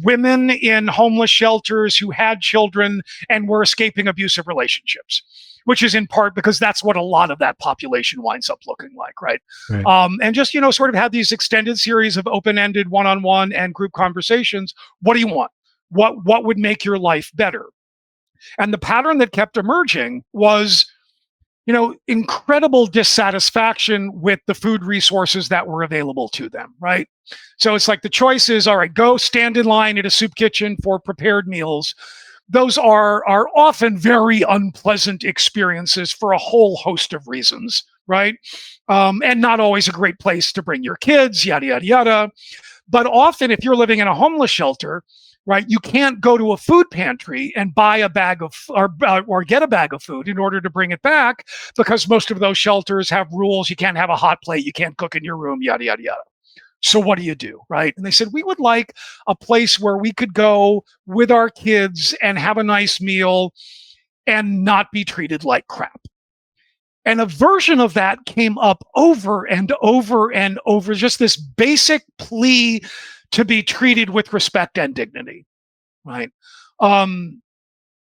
women in homeless shelters who had children and were escaping abusive relationships, which is in part because that's what a lot of that population winds up looking like, right? And just, sort of have these extended series of open-ended one-on-one and group conversations. What do you want? What would make your life better? And the pattern that kept emerging was, incredible dissatisfaction with the food resources that were available to them, right? So it's like the choice is, all right, go stand in line at a soup kitchen for prepared meals. Those are often very unpleasant experiences for a whole host of reasons, right? And not always a great place to bring your kids, yada, yada, yada. But often if you're living in a homeless shelter, right, you can't go to a food pantry and buy a bag of, or get a bag of food in order to bring it back, because most of those shelters have rules. You can't have a hot plate. You can't cook in your room, yada, yada, yada. So what do you do, right? And they said, we would like a place where we could go with our kids and have a nice meal and not be treated like crap. And a version of that came up over and over and over, just this basic plea to be treated with respect and dignity, right?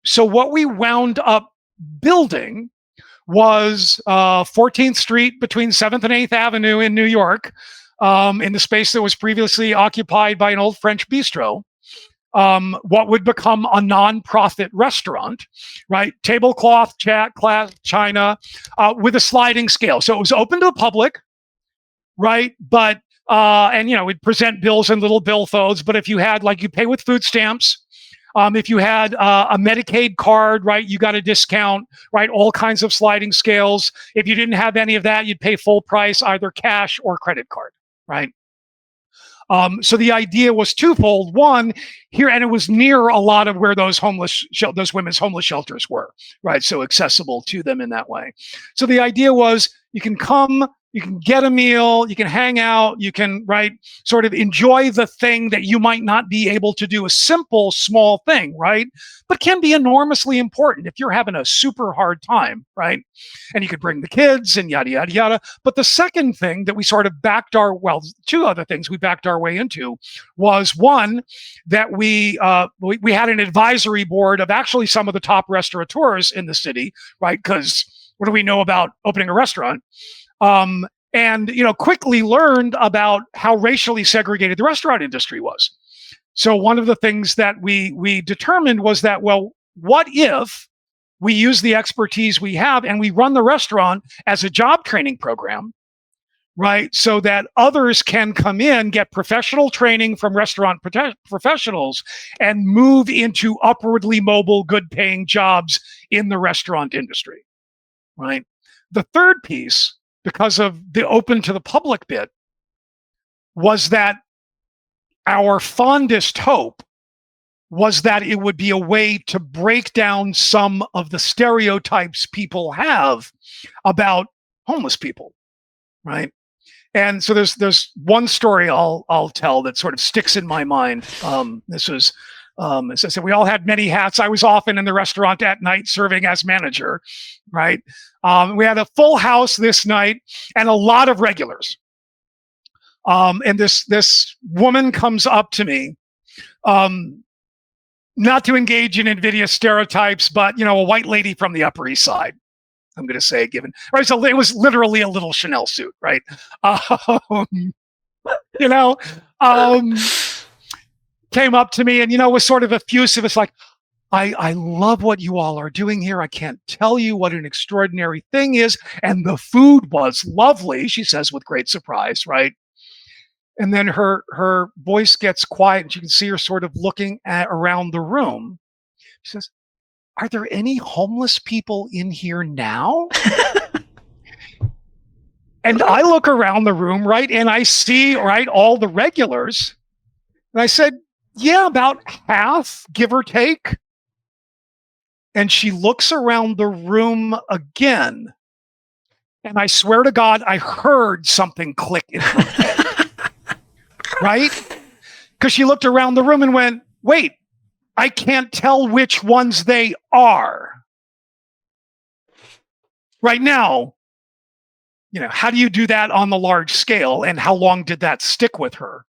So what we wound up building was 14th Street between 7th and 8th Avenue in New York, in the space that was previously occupied by an old French bistro, what would become a nonprofit restaurant, right? Tablecloth, glass, china, with a sliding scale. So it was open to the public, right? But, we'd present bills in little billfolds. But if you had, you pay with food stamps, if you had a Medicaid card, right, you got a discount, right? All kinds of sliding scales. If you didn't have any of that, you'd pay full price, either cash or credit card, right? So the idea was twofold. One, here, and it was near a lot of where those women's homeless shelters were, right? So accessible to them in that way. So the idea was, you can come, you can get a meal, you can hang out, you can, right, sort of enjoy the thing that you might not be able to do, a simple, small thing, right? But can be enormously important if you're having a super hard time, right? And you could bring the kids and yada, yada, yada. But the second thing that we sort of two other things we backed our way into was, one, that we had an advisory board of actually some of the top restaurateurs in the city, right? Because what do we know about opening a restaurant? And quickly learned about how racially segregated the restaurant industry was. So one of the things that we determined was that, well, what if we use the expertise we have and we run the restaurant as a job training program, right? So that others can come in, get professional training from restaurant professionals, and move into upwardly mobile, good-paying jobs in the restaurant industry, right? The third piece, because of the open to the public bit, was that our fondest hope was that it would be a way to break down some of the stereotypes people have about homeless people, right? And so there's one story I'll tell that sort of sticks in my mind. This was, as I said, we all had many hats. I was often in the restaurant at night serving as manager, right? We had a full house this night and a lot of regulars. And this woman comes up to me, not to engage in invidious stereotypes, but, a white lady from the Upper East Side, I'm going to say, right? So it was literally a little Chanel suit, right? Came up to me and, was sort of effusive. It's like, I love what you all are doing here. I can't tell you what an extraordinary thing is. And the food was lovely, she says with great surprise, right? And then her voice gets quiet and you can see her sort of looking around the room. She says, "Are there any homeless people in here now?" And I look around the room, right? And I see, right, all the regulars. And I said, Yeah, about half, give or take. And she looks around the room again. And I swear to God, I heard something click in her head. Right? Because she looked around the room and went, wait, I can't tell which ones they are. Right now, how do you do that on the large scale? And how long did that stick with her?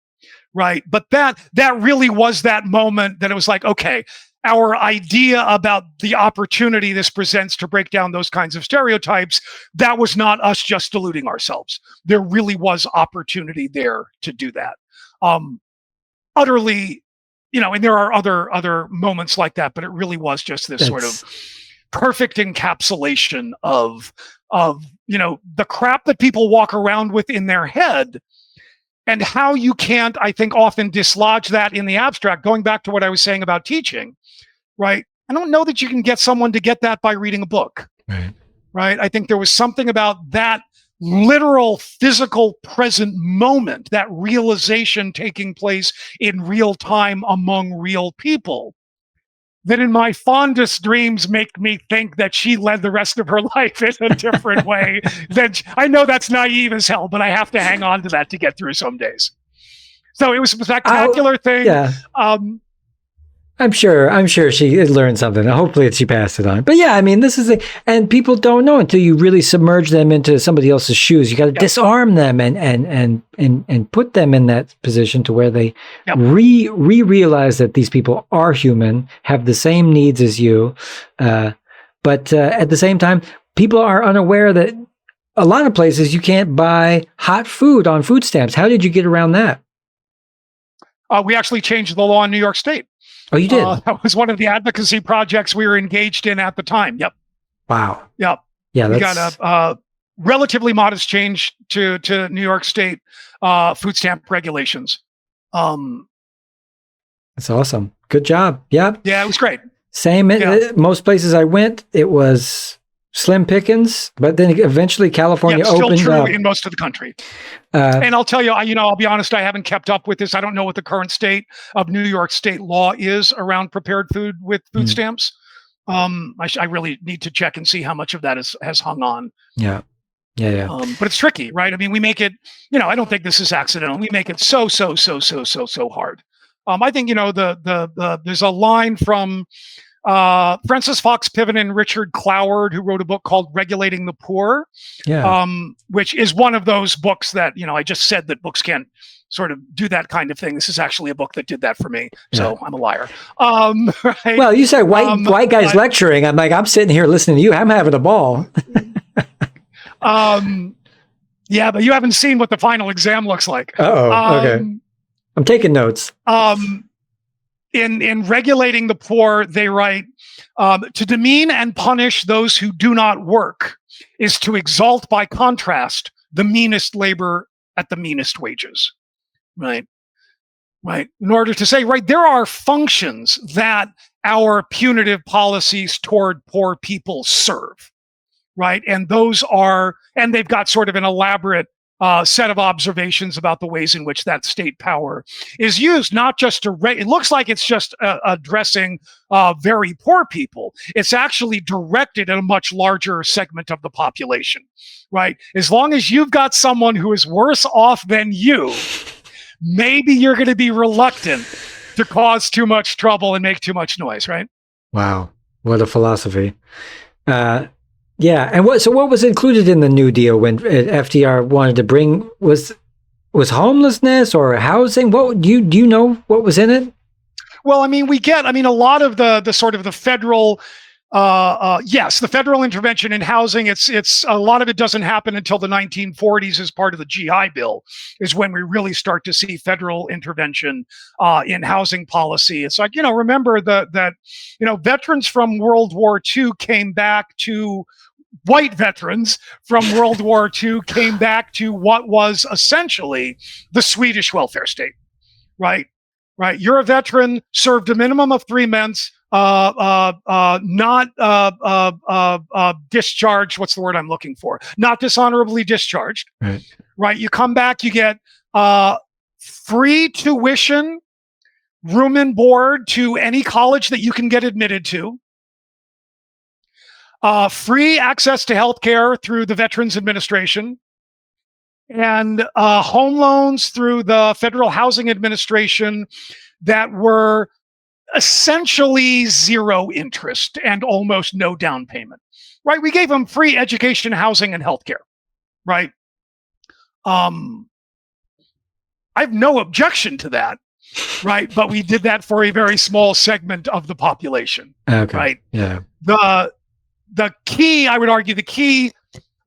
Right? But that really was that moment that it was like, okay, our idea about the opportunity this presents to break down those kinds of stereotypes, that was not us just deluding ourselves. There really was opportunity there to do that. Utterly, and there are other moments like that, but it really was just this sort of perfect encapsulation of the crap that people walk around with in their head, and how you can't, I think, often dislodge that in the abstract. Going back to what I was saying about teaching, right? I don't know that you can get someone to get that by reading a book, right? I think there was something about that literal, physical, present moment, that realization taking place in real time among real people, that in my fondest dreams make me think that she led the rest of her life in a different way. I know that's naive as hell, but I have to hang on to that to get through some days. So it was a spectacular thing. Yeah. I'm sure she learned something. Hopefully she passed it on. But yeah, I mean, this is and people don't know until you really submerge them into somebody else's shoes. You got to disarm them and put them in that position to where they realize that these people are human, have the same needs as you. But at the same time, people are unaware that a lot of places you can't buy hot food on food stamps. How did you get around that? We actually changed the law in New York State. Oh, you did? That was one of the advocacy projects we were engaged in at the time. Yep. Wow. Yep. Yeah, we got a relatively modest change to New York State food stamp regulations. That's awesome. Good job. Yeah. Yeah, it was great. Same. Most places I went, it was slim pickings, but then eventually California opened still true up. In most of the country. And I'll tell you, I'll be honest, I haven't kept up with this. I don't know what the current state of New York State law is around prepared food with food stamps. I really need to check and see how much of that has hung on. Yeah. But it's tricky, right? I mean, we make it, I don't think this is accidental. We make it so hard. I think, there's a line from Francis Fox Piven and Richard Cloward, who wrote a book called Regulating the Poor, which is one of those books that, I just said that books can't sort of do that kind of thing. This is actually a book that did that for me. So I'm a liar. Right? Well, you say white guys lecturing. I'm like, I'm sitting here listening to you. I'm having a ball. Yeah, but you haven't seen what the final exam looks like. Okay. I'm taking notes. In Regulating the Poor, they write, to demean and punish those who do not work is to exalt by contrast the meanest labor at the meanest wages. Right. In order to say, there are functions that our punitive policies toward poor people serve. Right. And they've got sort of an elaborate set of observations about the ways in which that state power is used, not just to, it looks like it's just addressing very poor people. It's actually directed at a much larger segment of the population, right? As long as you've got someone who is worse off than you, maybe you're going to be reluctant to cause too much trouble and make too much noise, right? Wow. What a philosophy. Yeah, and what was included in the New Deal when FDR wanted to bring was homelessness or housing? What do you know what was in it? Well, I mean, a lot of the sort of the federal, the federal intervention in housing. It's a lot of it doesn't happen until the 1940s as part of the GI Bill is when we really start to see federal intervention in housing policy. It's like, remember that veterans from World War II came back to. White veterans from World War II came back to what was essentially the Swedish welfare state, right? You're a veteran, served a minimum of 3 months, not discharged. What's the word I'm looking for? Not dishonorably discharged, right? You come back, you get free tuition, room and board to any college that you can get admitted to, free access to healthcare through the Veterans Administration, and home loans through the Federal Housing Administration that were essentially zero interest and almost no down payment, right? We gave them free education, housing, and healthcare, right? I have no objection to that, right? But we did that for a very small segment of the population, right? Yeah. The key, I would argue, the key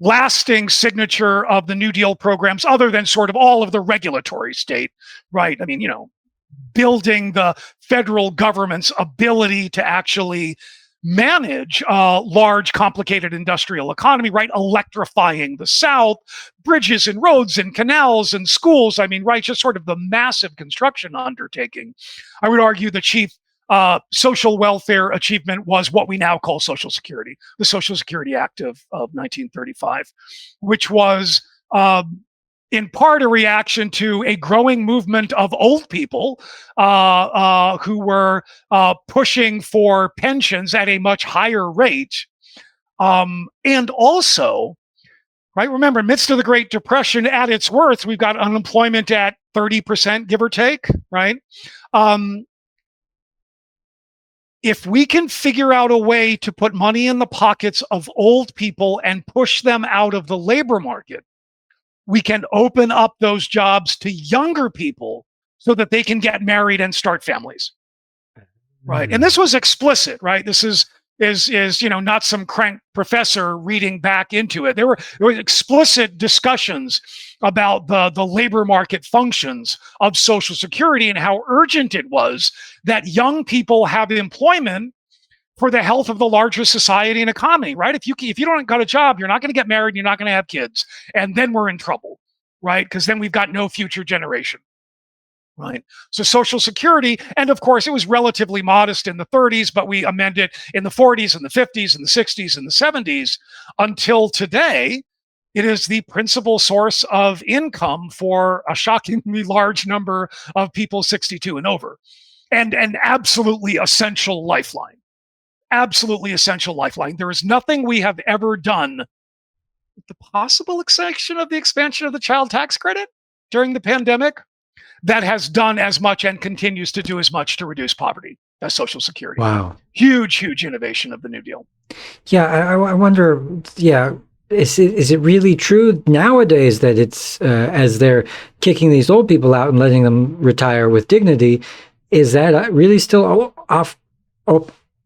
lasting signature of the New Deal programs, other than sort of all of the regulatory state, right? I mean, building the federal government's ability to actually manage a large, complicated industrial economy, right? Electrifying the South, bridges and roads and canals and schools. I mean, right, just sort of the massive construction undertaking. I would argue the chief social welfare achievement was what we now call Social Security, the Social Security Act of 1935, which was in part a reaction to a growing movement of old people who were pushing for pensions at a much higher rate. And also, right, remember, midst of the Great Depression at its worst, we've got unemployment at 30%, give or take, right? If we can figure out a way to put money in the pockets of old people and push them out of the labor market, we can open up those jobs to younger people so that they can get married and start families, right? And this was explicit, right? This is not some crank professor reading back into it. There were explicit discussions about the labor market functions of Social Security and how urgent it was that young people have employment for the health of the larger society and economy, right? If you don't got a job, you're not going to get married, you're not going to have kids, and then we're in trouble, right? Because then we've got no future generation, right? So Social Security, and of course it was relatively modest in the 30s, but we amended in the 40s and the 50s and the 60s and the 70s until today. It is the principal source of income for a shockingly large number of people 62 and over, and an absolutely essential lifeline. Absolutely essential lifeline. There is nothing we have ever done, with the possible exception of the expansion of the child tax credit during the pandemic, that has done as much and continues to do as much to reduce poverty as Social Security. Wow. Huge innovation of the New Deal. Yeah, I wonder, is it really true nowadays that it's, as they're kicking these old people out and letting them retire with dignity, is that really still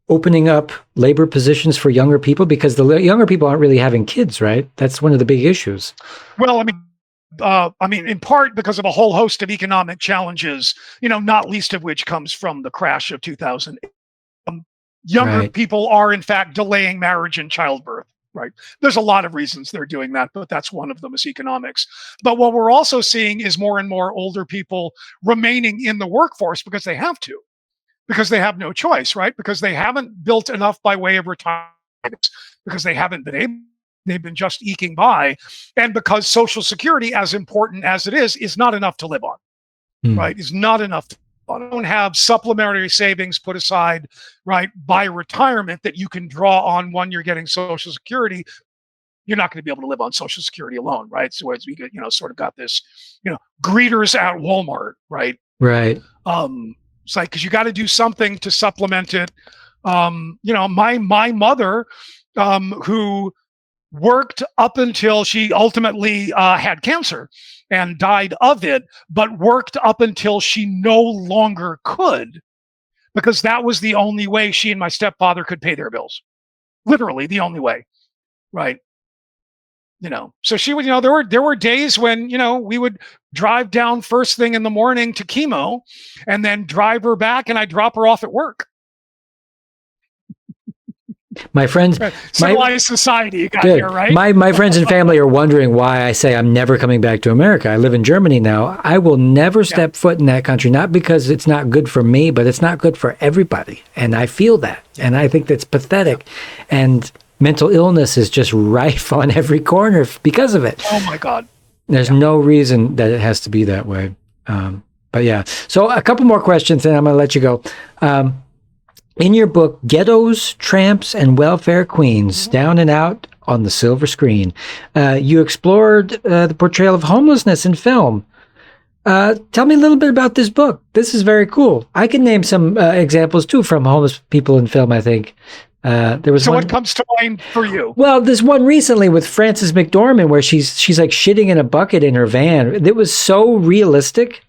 opening up labor positions for younger people? Because the younger people aren't really having kids, right? That's one of the big issues. Well, I mean, in part because of a whole host of economic challenges, not least of which comes from the crash of 2008. Younger people are, in fact, delaying marriage and childbirth, right? There's a lot of reasons they're doing that, but that's one of them is economics. But what we're also seeing is more and more older people remaining in the workforce because they have to. Because they have no choice, right? Because they haven't built enough by way of retirement, because they haven't been able, they've been just eking by, and because Social Security, as important as it is not enough to live on, right? Is not enough to live on. Don't have supplementary savings put aside, right, by retirement that you can draw on when you're getting Social Security. You're not going to be able to live on Social Security alone, right? So as we get, sort of got this, greeters at Walmart, right? Right. It's like, because you got to do something to supplement it. My mother, who worked up until she ultimately had cancer and died of it, but worked up until she no longer could, because that was the only way she and my stepfather could pay their bills. Literally the only way, right? So she would, there were days when, we would drive down first thing in the morning to chemo and then drive her back, and I'd drop her off at work. My friends, civilized society you got here, right? My friends and family are wondering why I say I'm never coming back to America. I live in Germany now. I will never step foot in that country, not because it's not good for me, but it's not good for everybody. And I feel that. And I think that's pathetic. And mental illness is just rife on every corner because of it. Oh my God. There's no reason that it has to be that way. But yeah. So a couple more questions, and I'm going to let you go. In your book, Ghettos, Tramps, and Welfare Queens, Down and Out on the Silver Screen, you explored the portrayal of homelessness in film. Tell me a little bit about this book. This is very cool. I can name some examples, too, from homeless people in film, I think. There was so one, what comes to mind for you? Well, there's one recently with Frances McDormand where she's like shitting in a bucket in her van. It was so realistic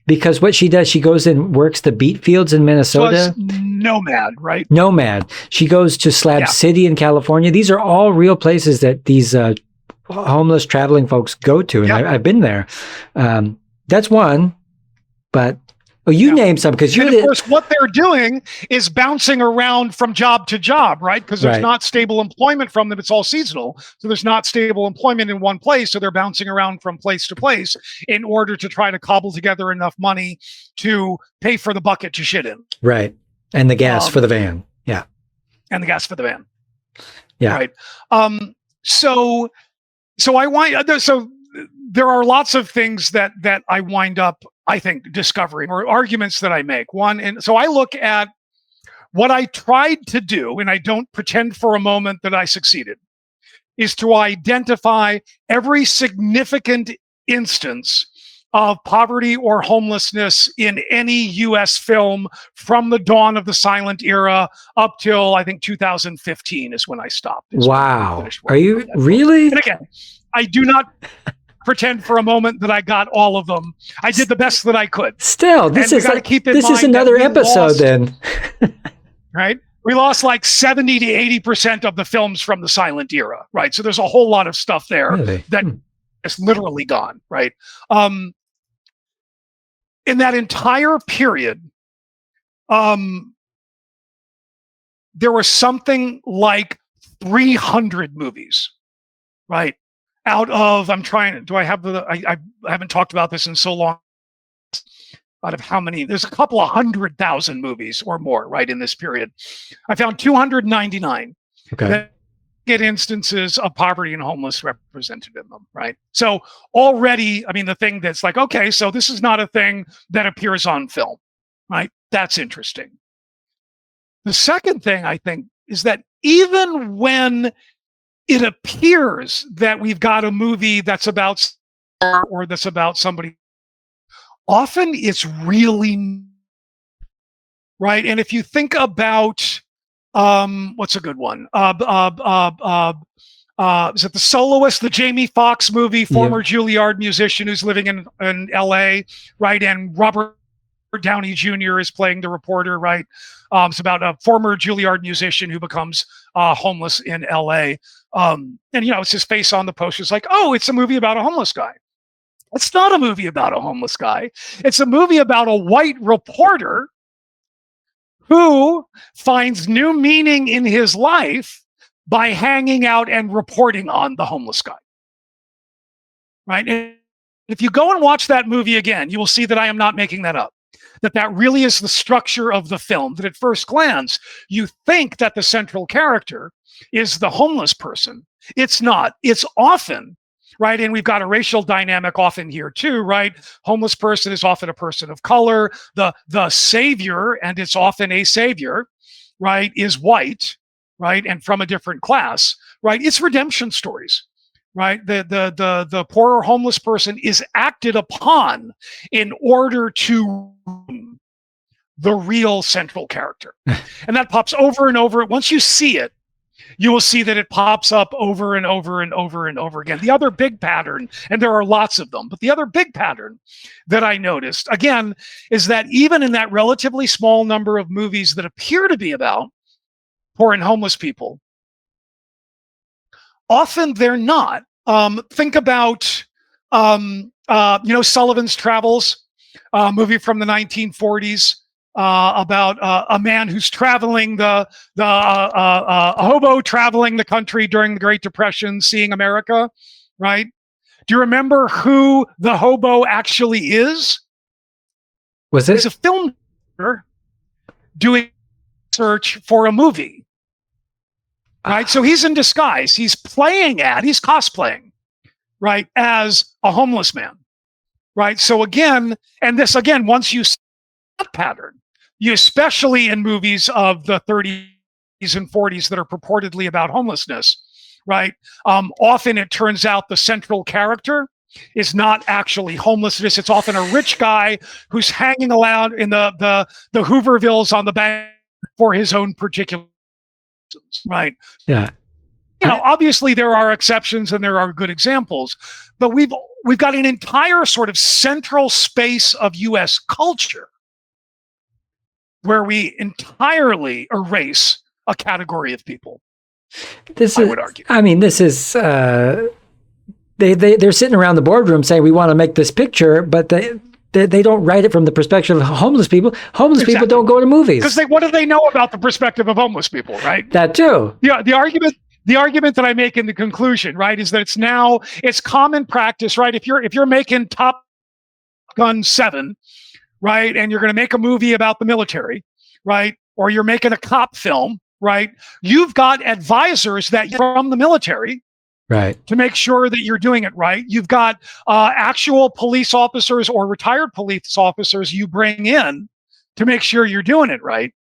because what she does, she goes and works the beet fields in Minnesota. Nomad, right? Nomad. She goes to Slab City in California. These are all real places that these homeless traveling folks go to, and I've been there. That's one, but you named some because you. And of course, what they're doing is bouncing around from job to job, right? Because there's not stable employment from them; it's all seasonal. So there's not stable employment in one place, so they're bouncing around from place to place in order to try to cobble together enough money to pay for the bucket to shit in. Right, and the gas for the van. Yeah, and the gas for the van. Yeah, right. So there are lots of things that I wind up, I think, discovering, or arguments that I make. And so I look at what I tried to do, and I don't pretend for a moment that I succeeded, is to identify every significant instance of poverty or homelessness in any U.S. film from the dawn of the silent era up till, I think, 2015 is when I stopped. Wow. Are you really? And again, I do not pretend for a moment that I got all of them. I did the best that I could. Still, this is another episode then. Right? We lost like 70 to 80% of the films from the silent era, right? So there's a whole lot of stuff there that is literally gone, right? In that entire period, there was something like 300 movies, right? Out of, I haven't talked about this in so long. Out of how many? There's a couple of 100,000 movies or more, right, in this period. I found 299 that get instances of poverty and homeless represented in them, right? So already, I mean, the thing that's like, okay, so this is not a thing that appears on film, right? That's interesting. The second thing, I think, is that even when it appears that we've got a movie that's about or that's about somebody, often it's really right. And if you think about what's a good one? Is it The Soloist, the Jamie Foxx movie, former Juilliard musician who's living in LA, right? And Robert Downey Jr. is playing the reporter, right? It's about a former Juilliard musician who becomes homeless in LA. And, it's his face on the poster. It's like, oh, it's a movie about a homeless guy. It's not a movie about a homeless guy. It's a movie about a white reporter who finds new meaning in his life by hanging out and reporting on the homeless guy. Right? And if you go and watch that movie again, you will see that I am not making that up. That really is the structure of the film, that at first glance, you think that the central character is the homeless person. It's not. It's often, right? And we've got a racial dynamic often here too, right? Homeless person is often a person of color. The savior, and it's often a savior, right, is white, right? And from a different class, right? It's redemption stories. Right, the poorer homeless person is acted upon in order to the real central character, and that pops over and over. Once you see it, you will see that it pops up over and over and over and over again. The other big pattern, and there are lots of them, but the other big pattern that I noticed again is that even in that relatively small number of movies that appear to be about poor and homeless people, often they're not. Think about, Sullivan's Travels, movie from the 1940s about a man who's traveling a hobo traveling the country during the Great Depression, seeing America, right? Do you remember who the hobo actually is? Was it? He's a filmmaker doing research for a movie. Right. So he's in disguise. He's cosplaying, right, as a homeless man. right? So again, and this again, once you see that pattern, you especially in movies of the 30s and 40s that are purportedly about homelessness, right? Often it turns out the central character is not actually homelessness. It's often a rich guy who's hanging around in the Hoovervilles on the bank for his own particular reasons, right? Yeah. Obviously there are exceptions and there are good examples, but we've got an entire sort of central space of U.S. culture where we entirely erase a category of people. I would argue. I mean, this is they're sitting around the boardroom saying we want to make this picture, but they don't write it from the perspective of homeless people. Homeless people don't go to movies because what do they know about the perspective of homeless people, right? That too. Yeah, the argument that I make in the conclusion, right, is that it's common practice, right? If you're making Top Gun 7, right, and you're going to make a movie about the military, right, or you're making a cop film, right, you've got advisors that from the military, right, to make sure that you're doing it right. You've got actual police officers or retired police officers you bring in to make sure you're doing it right.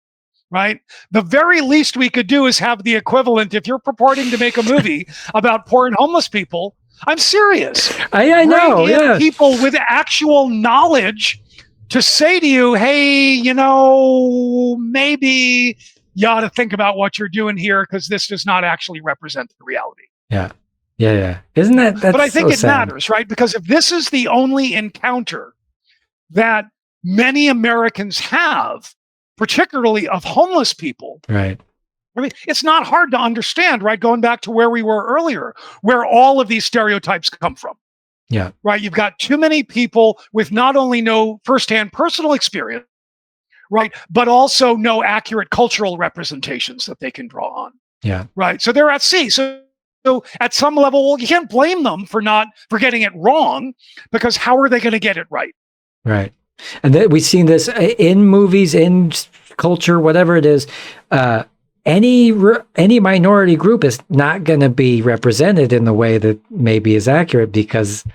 Right? The very least we could do is have the equivalent. If you're purporting to make a movie about poor and homeless people, I'm serious. I know. Yeah. People with actual knowledge to say to you, hey, maybe you ought to think about what you're doing here because this does not actually represent the reality. Yeah. Yeah. Isn't that's But I think so it sad. matters, right? Because if this is the only encounter that many Americans have, particularly of homeless people, right? I mean, it's not hard to understand, right? Going back to where we were earlier, where all of these stereotypes come from. Yeah. Right. You've got too many people with not only no firsthand personal experience, right, but also no accurate cultural representations that they can draw on. Yeah. Right. So they're at sea. So at some level, you can't blame them for getting it wrong, because how are they going to get it right? Right. And we've seen this in movies, in culture, whatever it is. Any minority group is not going to be represented in the way that maybe is accurate because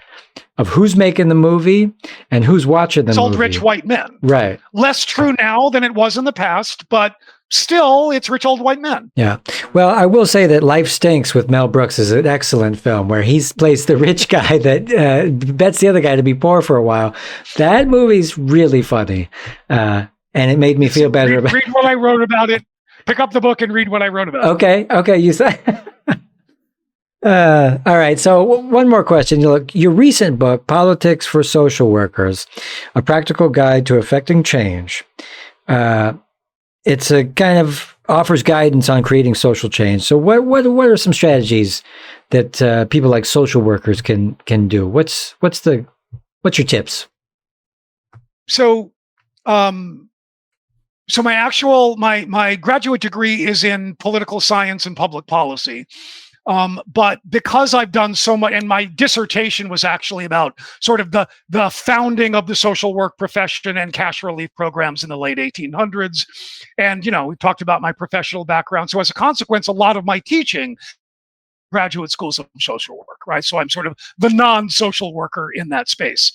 of who's making the movie and who's watching the movie. It's old rich white men. Right. Less true now than it was in the past, but still, it's rich old white men. Yeah. Well, I will say that Life Stinks with Mel Brooks is an excellent film where he plays the rich guy that bets the other guy to be poor for a while. That movie's really funny. And it made me feel better about it. Read what I wrote about it. Pick up the book and read what I wrote about it. Okay. You said. All right. So one more question. Look, your recent book, Politics for Social Workers, A Practical Guide to Effecting Change. It's a kind of offers guidance on creating social change. So what are some strategies that people like social workers can do? What's your tips? So my graduate degree is in political science and public policy. But because I've done so much, and my dissertation was actually about sort of the founding of the social work profession and cash relief programs in the late 1800s. And, we talked about my professional background. So as a consequence, a lot of my teaching, graduate schools of social work, right? So I'm sort of the non-social worker in that space,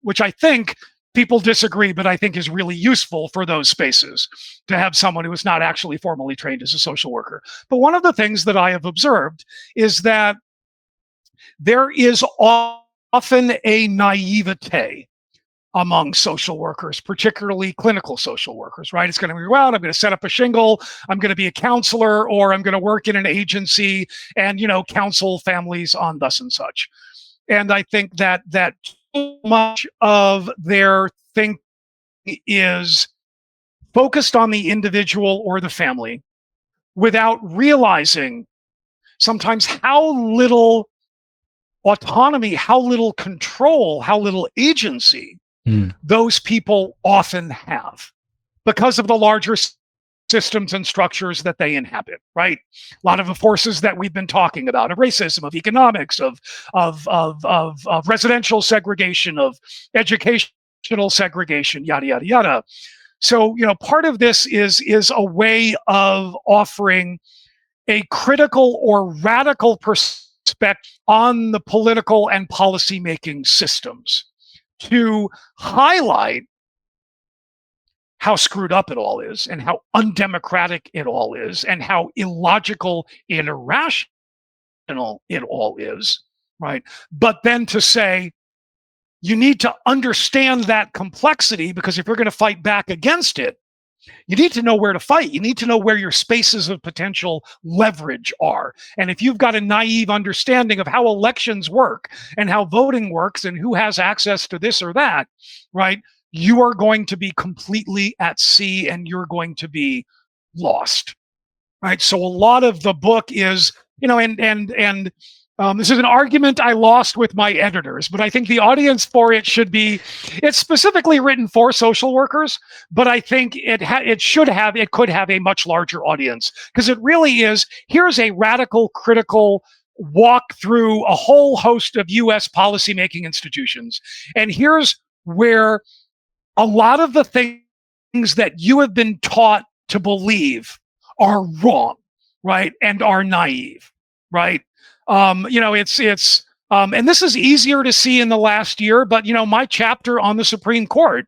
which I think people disagree, but I think is really useful for those spaces to have someone who is not actually formally trained as a social worker. But one of the things that I have observed is that there is often a naivete among social workers, particularly clinical social workers, right? It's going to be, well, I'm going to set up a shingle, I'm going to be a counselor, or I'm going to work in an agency and, counsel families on thus and such. And I think that too much of their thinking is focused on the individual or the family without realizing sometimes how little autonomy, how little control, how little agency those people often have because of the larger systems and structures that they inhabit, right? A lot of the forces that we've been talking about, of racism, of economics, of residential segregation, of educational segregation, yada, yada, yada. So, part of this is a way of offering a critical or radical perspective on the political and policy-making systems. to highlight how screwed up it all is and how undemocratic it all is and how illogical and irrational it all is, right? But then to say, you need to understand that complexity, because if you're going to fight back against it, you need to know where to fight. You need to know where your spaces of potential leverage are. And if you've got a naive understanding of how elections work and how voting works and who has access to this or that, right, you are going to be completely at sea and you're going to be lost, right? So a lot of the book is, this is an argument I lost with my editors, but I think the audience for it should be, it's specifically written for social workers, but I think it could have a much larger audience, because it really is, here's a radical, critical walk through a whole host of US policymaking institutions. And here's where a lot of the things that you have been taught to believe are wrong, right? And are naive, right? And this is easier to see in the last year, but, my chapter on the Supreme Court,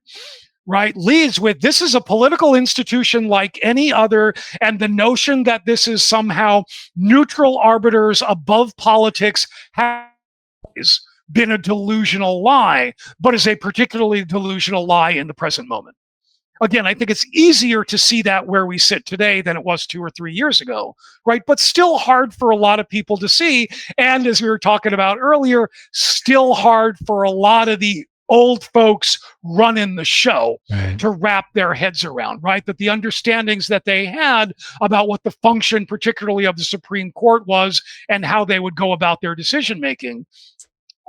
right, leads with, this is a political institution like any other, and the notion that this is somehow neutral arbiters above politics has been a delusional lie, but is a particularly delusional lie in the present moment. Again, I think it's easier to see that where we sit today than it was 2 or 3 years ago, right? But still hard for a lot of people to see. And as we were talking about earlier, still hard for a lot of the old folks running the show to wrap their heads around, right? That the understandings that they had about what the function, particularly of the Supreme Court, was and how they would go about their decision making,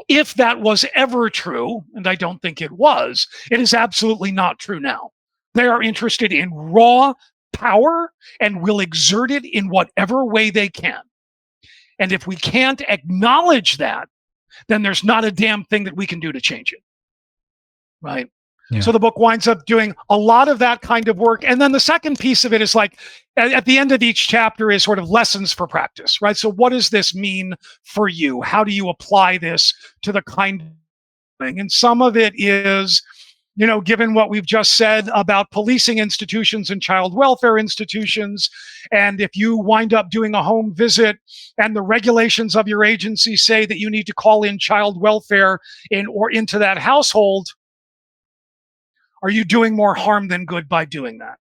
if that was ever true, and I don't think it was, it is absolutely not true now. They are interested in raw power and will exert it in whatever way they can. And if we can't acknowledge that, then there's not a damn thing that we can do to change it, right? Yeah. So the book winds up doing a lot of that kind of work. And then the second piece of it is like, at the end of each chapter is sort of lessons for practice, right? So what does this mean for you? How do you apply this to the kind of thing? And some of it is, given what we've just said about policing institutions and child welfare institutions, and if you wind up doing a home visit and the regulations of your agency say that you need to call in child welfare into that household, are you doing more harm than good by doing that?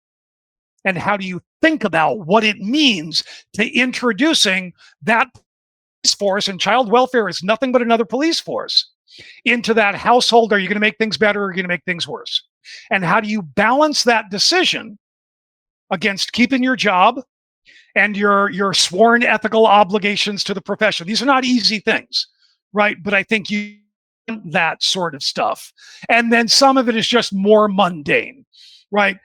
And how do you think about what it means to introducing that police force, and child welfare is nothing but another police force, into that household? Are you going to make things better or are you going to make things worse? And how do you balance that decision against keeping your job and your sworn ethical obligations to the profession? These are not easy things, right? But I think that sort of stuff. And then some of it is just more mundane, right?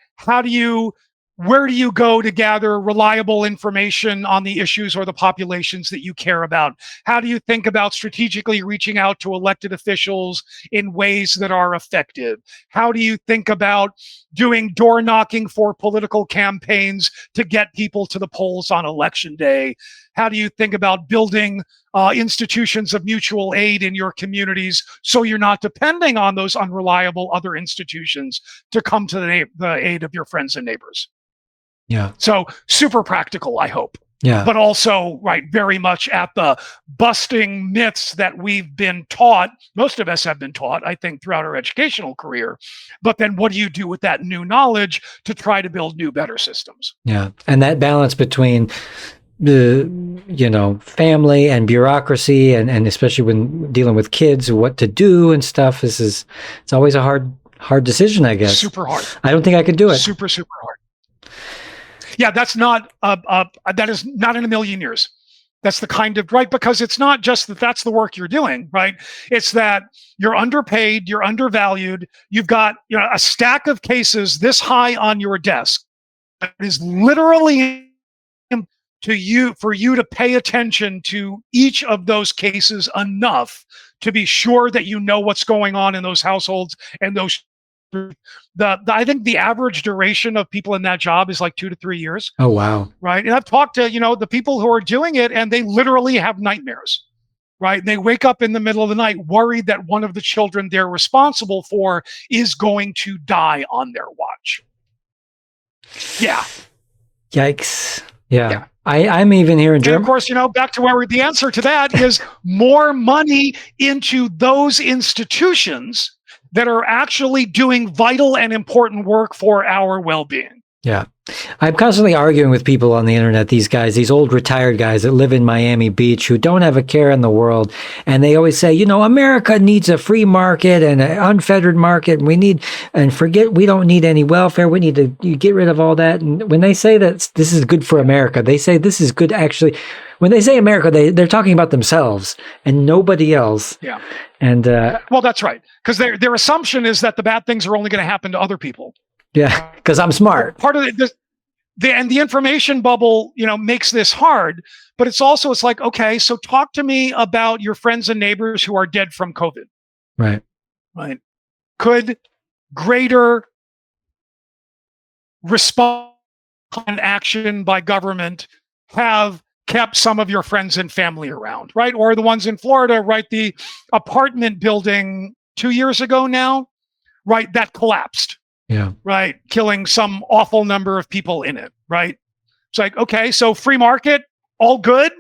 Where do you go to gather reliable information on the issues or the populations that you care about? How do you think about strategically reaching out to elected officials in ways that are effective? How do you think about doing door knocking for political campaigns to get people to the polls on election day? How do you think about building institutions of mutual aid in your communities so you're not depending on those unreliable other institutions to come to the aid of your friends and neighbors? Yeah. So super practical, I hope. Yeah. But also, right, very much at the busting myths that we've been taught. Most of us have been taught, I think, throughout our educational career. But then what do you do with that new knowledge to try to build new, better systems? Yeah. And that balance between the, family and bureaucracy, and especially when dealing with kids, what to do and stuff, it's always a hard decision, I guess. Super hard. I don't think I could do it. Super, super hard. Yeah, that's not, that is not in a million years. That's the kind of, right? Because it's not just that that's the work you're doing, right? It's that you're underpaid, you're undervalued, you've got, a stack of cases this high on your desk. It is literally for you to pay attention to each of those cases enough to be sure that you know what's going on in those households and those. I think the average duration of people in that job is like 2 to 3 years. Oh, wow. Right. And I've talked to, the people who are doing it, and they literally have nightmares, right? They wake up in the middle of the night worried that one of the children they're responsible for is going to die on their watch. Yeah. Yikes. Yeah. I'm even here in Germany. And of course, back to where the answer to that is more money into those institutions that are actually doing vital and important work for our well-being. Yeah. I'm constantly arguing with people on the internet, these old retired guys that live in Miami Beach who don't have a care in the world. And they always say, America needs a free market and an unfettered market. And we don't need any welfare. We need to get rid of all that. And when they say that this is good for America, they say this is good actually. When they say America, they're talking about themselves and nobody else. Yeah. And well, that's right. Because their assumption is that the bad things are only going to happen to other people. Yeah, because I'm smart. Part of the information bubble, makes this hard, but it's like, okay, so talk to me about your friends and neighbors who are dead from COVID. Right. Right. Could greater response and action by government have kept some of your friends and family around, right? Or the ones in Florida, right? The apartment building 2 years ago now, right? That collapsed. Yeah. Right. Killing some awful number of people in it. Right. It's like, okay, so free market, all good.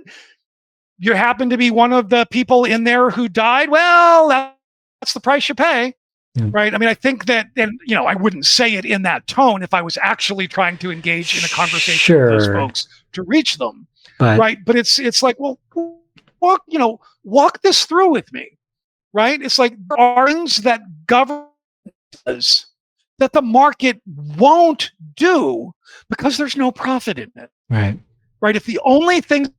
You happen to be one of the people in there who died. Well, that's the price you pay. Yeah. Right. I mean, I think that, and I wouldn't say it in that tone if I was actually trying to engage in a conversation with those folks to reach them. Right. But it's like, well, walk this through with me. Right. It's like there are things that government does that the market won't do because there's no profit in it. Right. Right. If the only things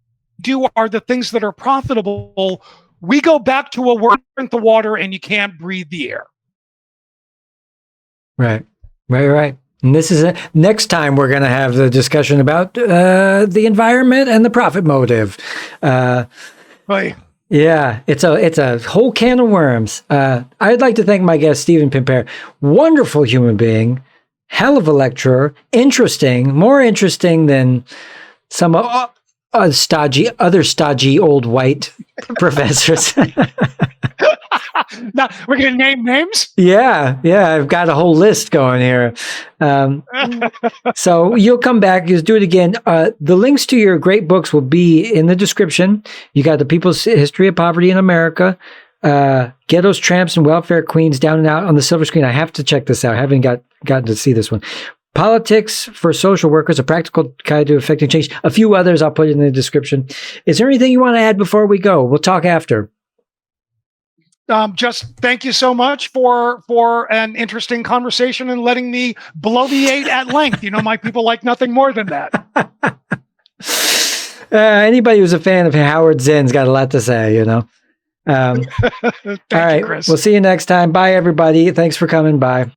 do are the things that are profitable, we go back to a world, drink the water, and you can't breathe the air. Right. And this is it. Next time we're going to have the discussion about the environment and the profit motive. Right. Yeah, it's a whole can of worms. I'd like to thank my guest, Stephen Pimpare. Wonderful human being, hell of a lecturer, more interesting than some other stodgy old white professors. Now, we're going to name names? Yeah, I've got a whole list going here. So you'll come back, just do it again. The links to your great books will be in the description. You got The People's History of Poverty in America, Ghettos, Tramps, and Welfare Queens, Down and Out on the silver screen. I have to check this out. I haven't gotten to see this one. Politics for Social Workers, A Practical Guide to Effecting Change. A few others I'll put in the description. Is there anything you want to add before we go? We'll talk after. Just thank you so much for an interesting conversation and letting me bloviate at length. My people like nothing more than that. Anybody who's a fan of Howard Zinn's got a lot to say, All right, you, Chris. We'll see you next time. Bye, everybody. Thanks for coming by.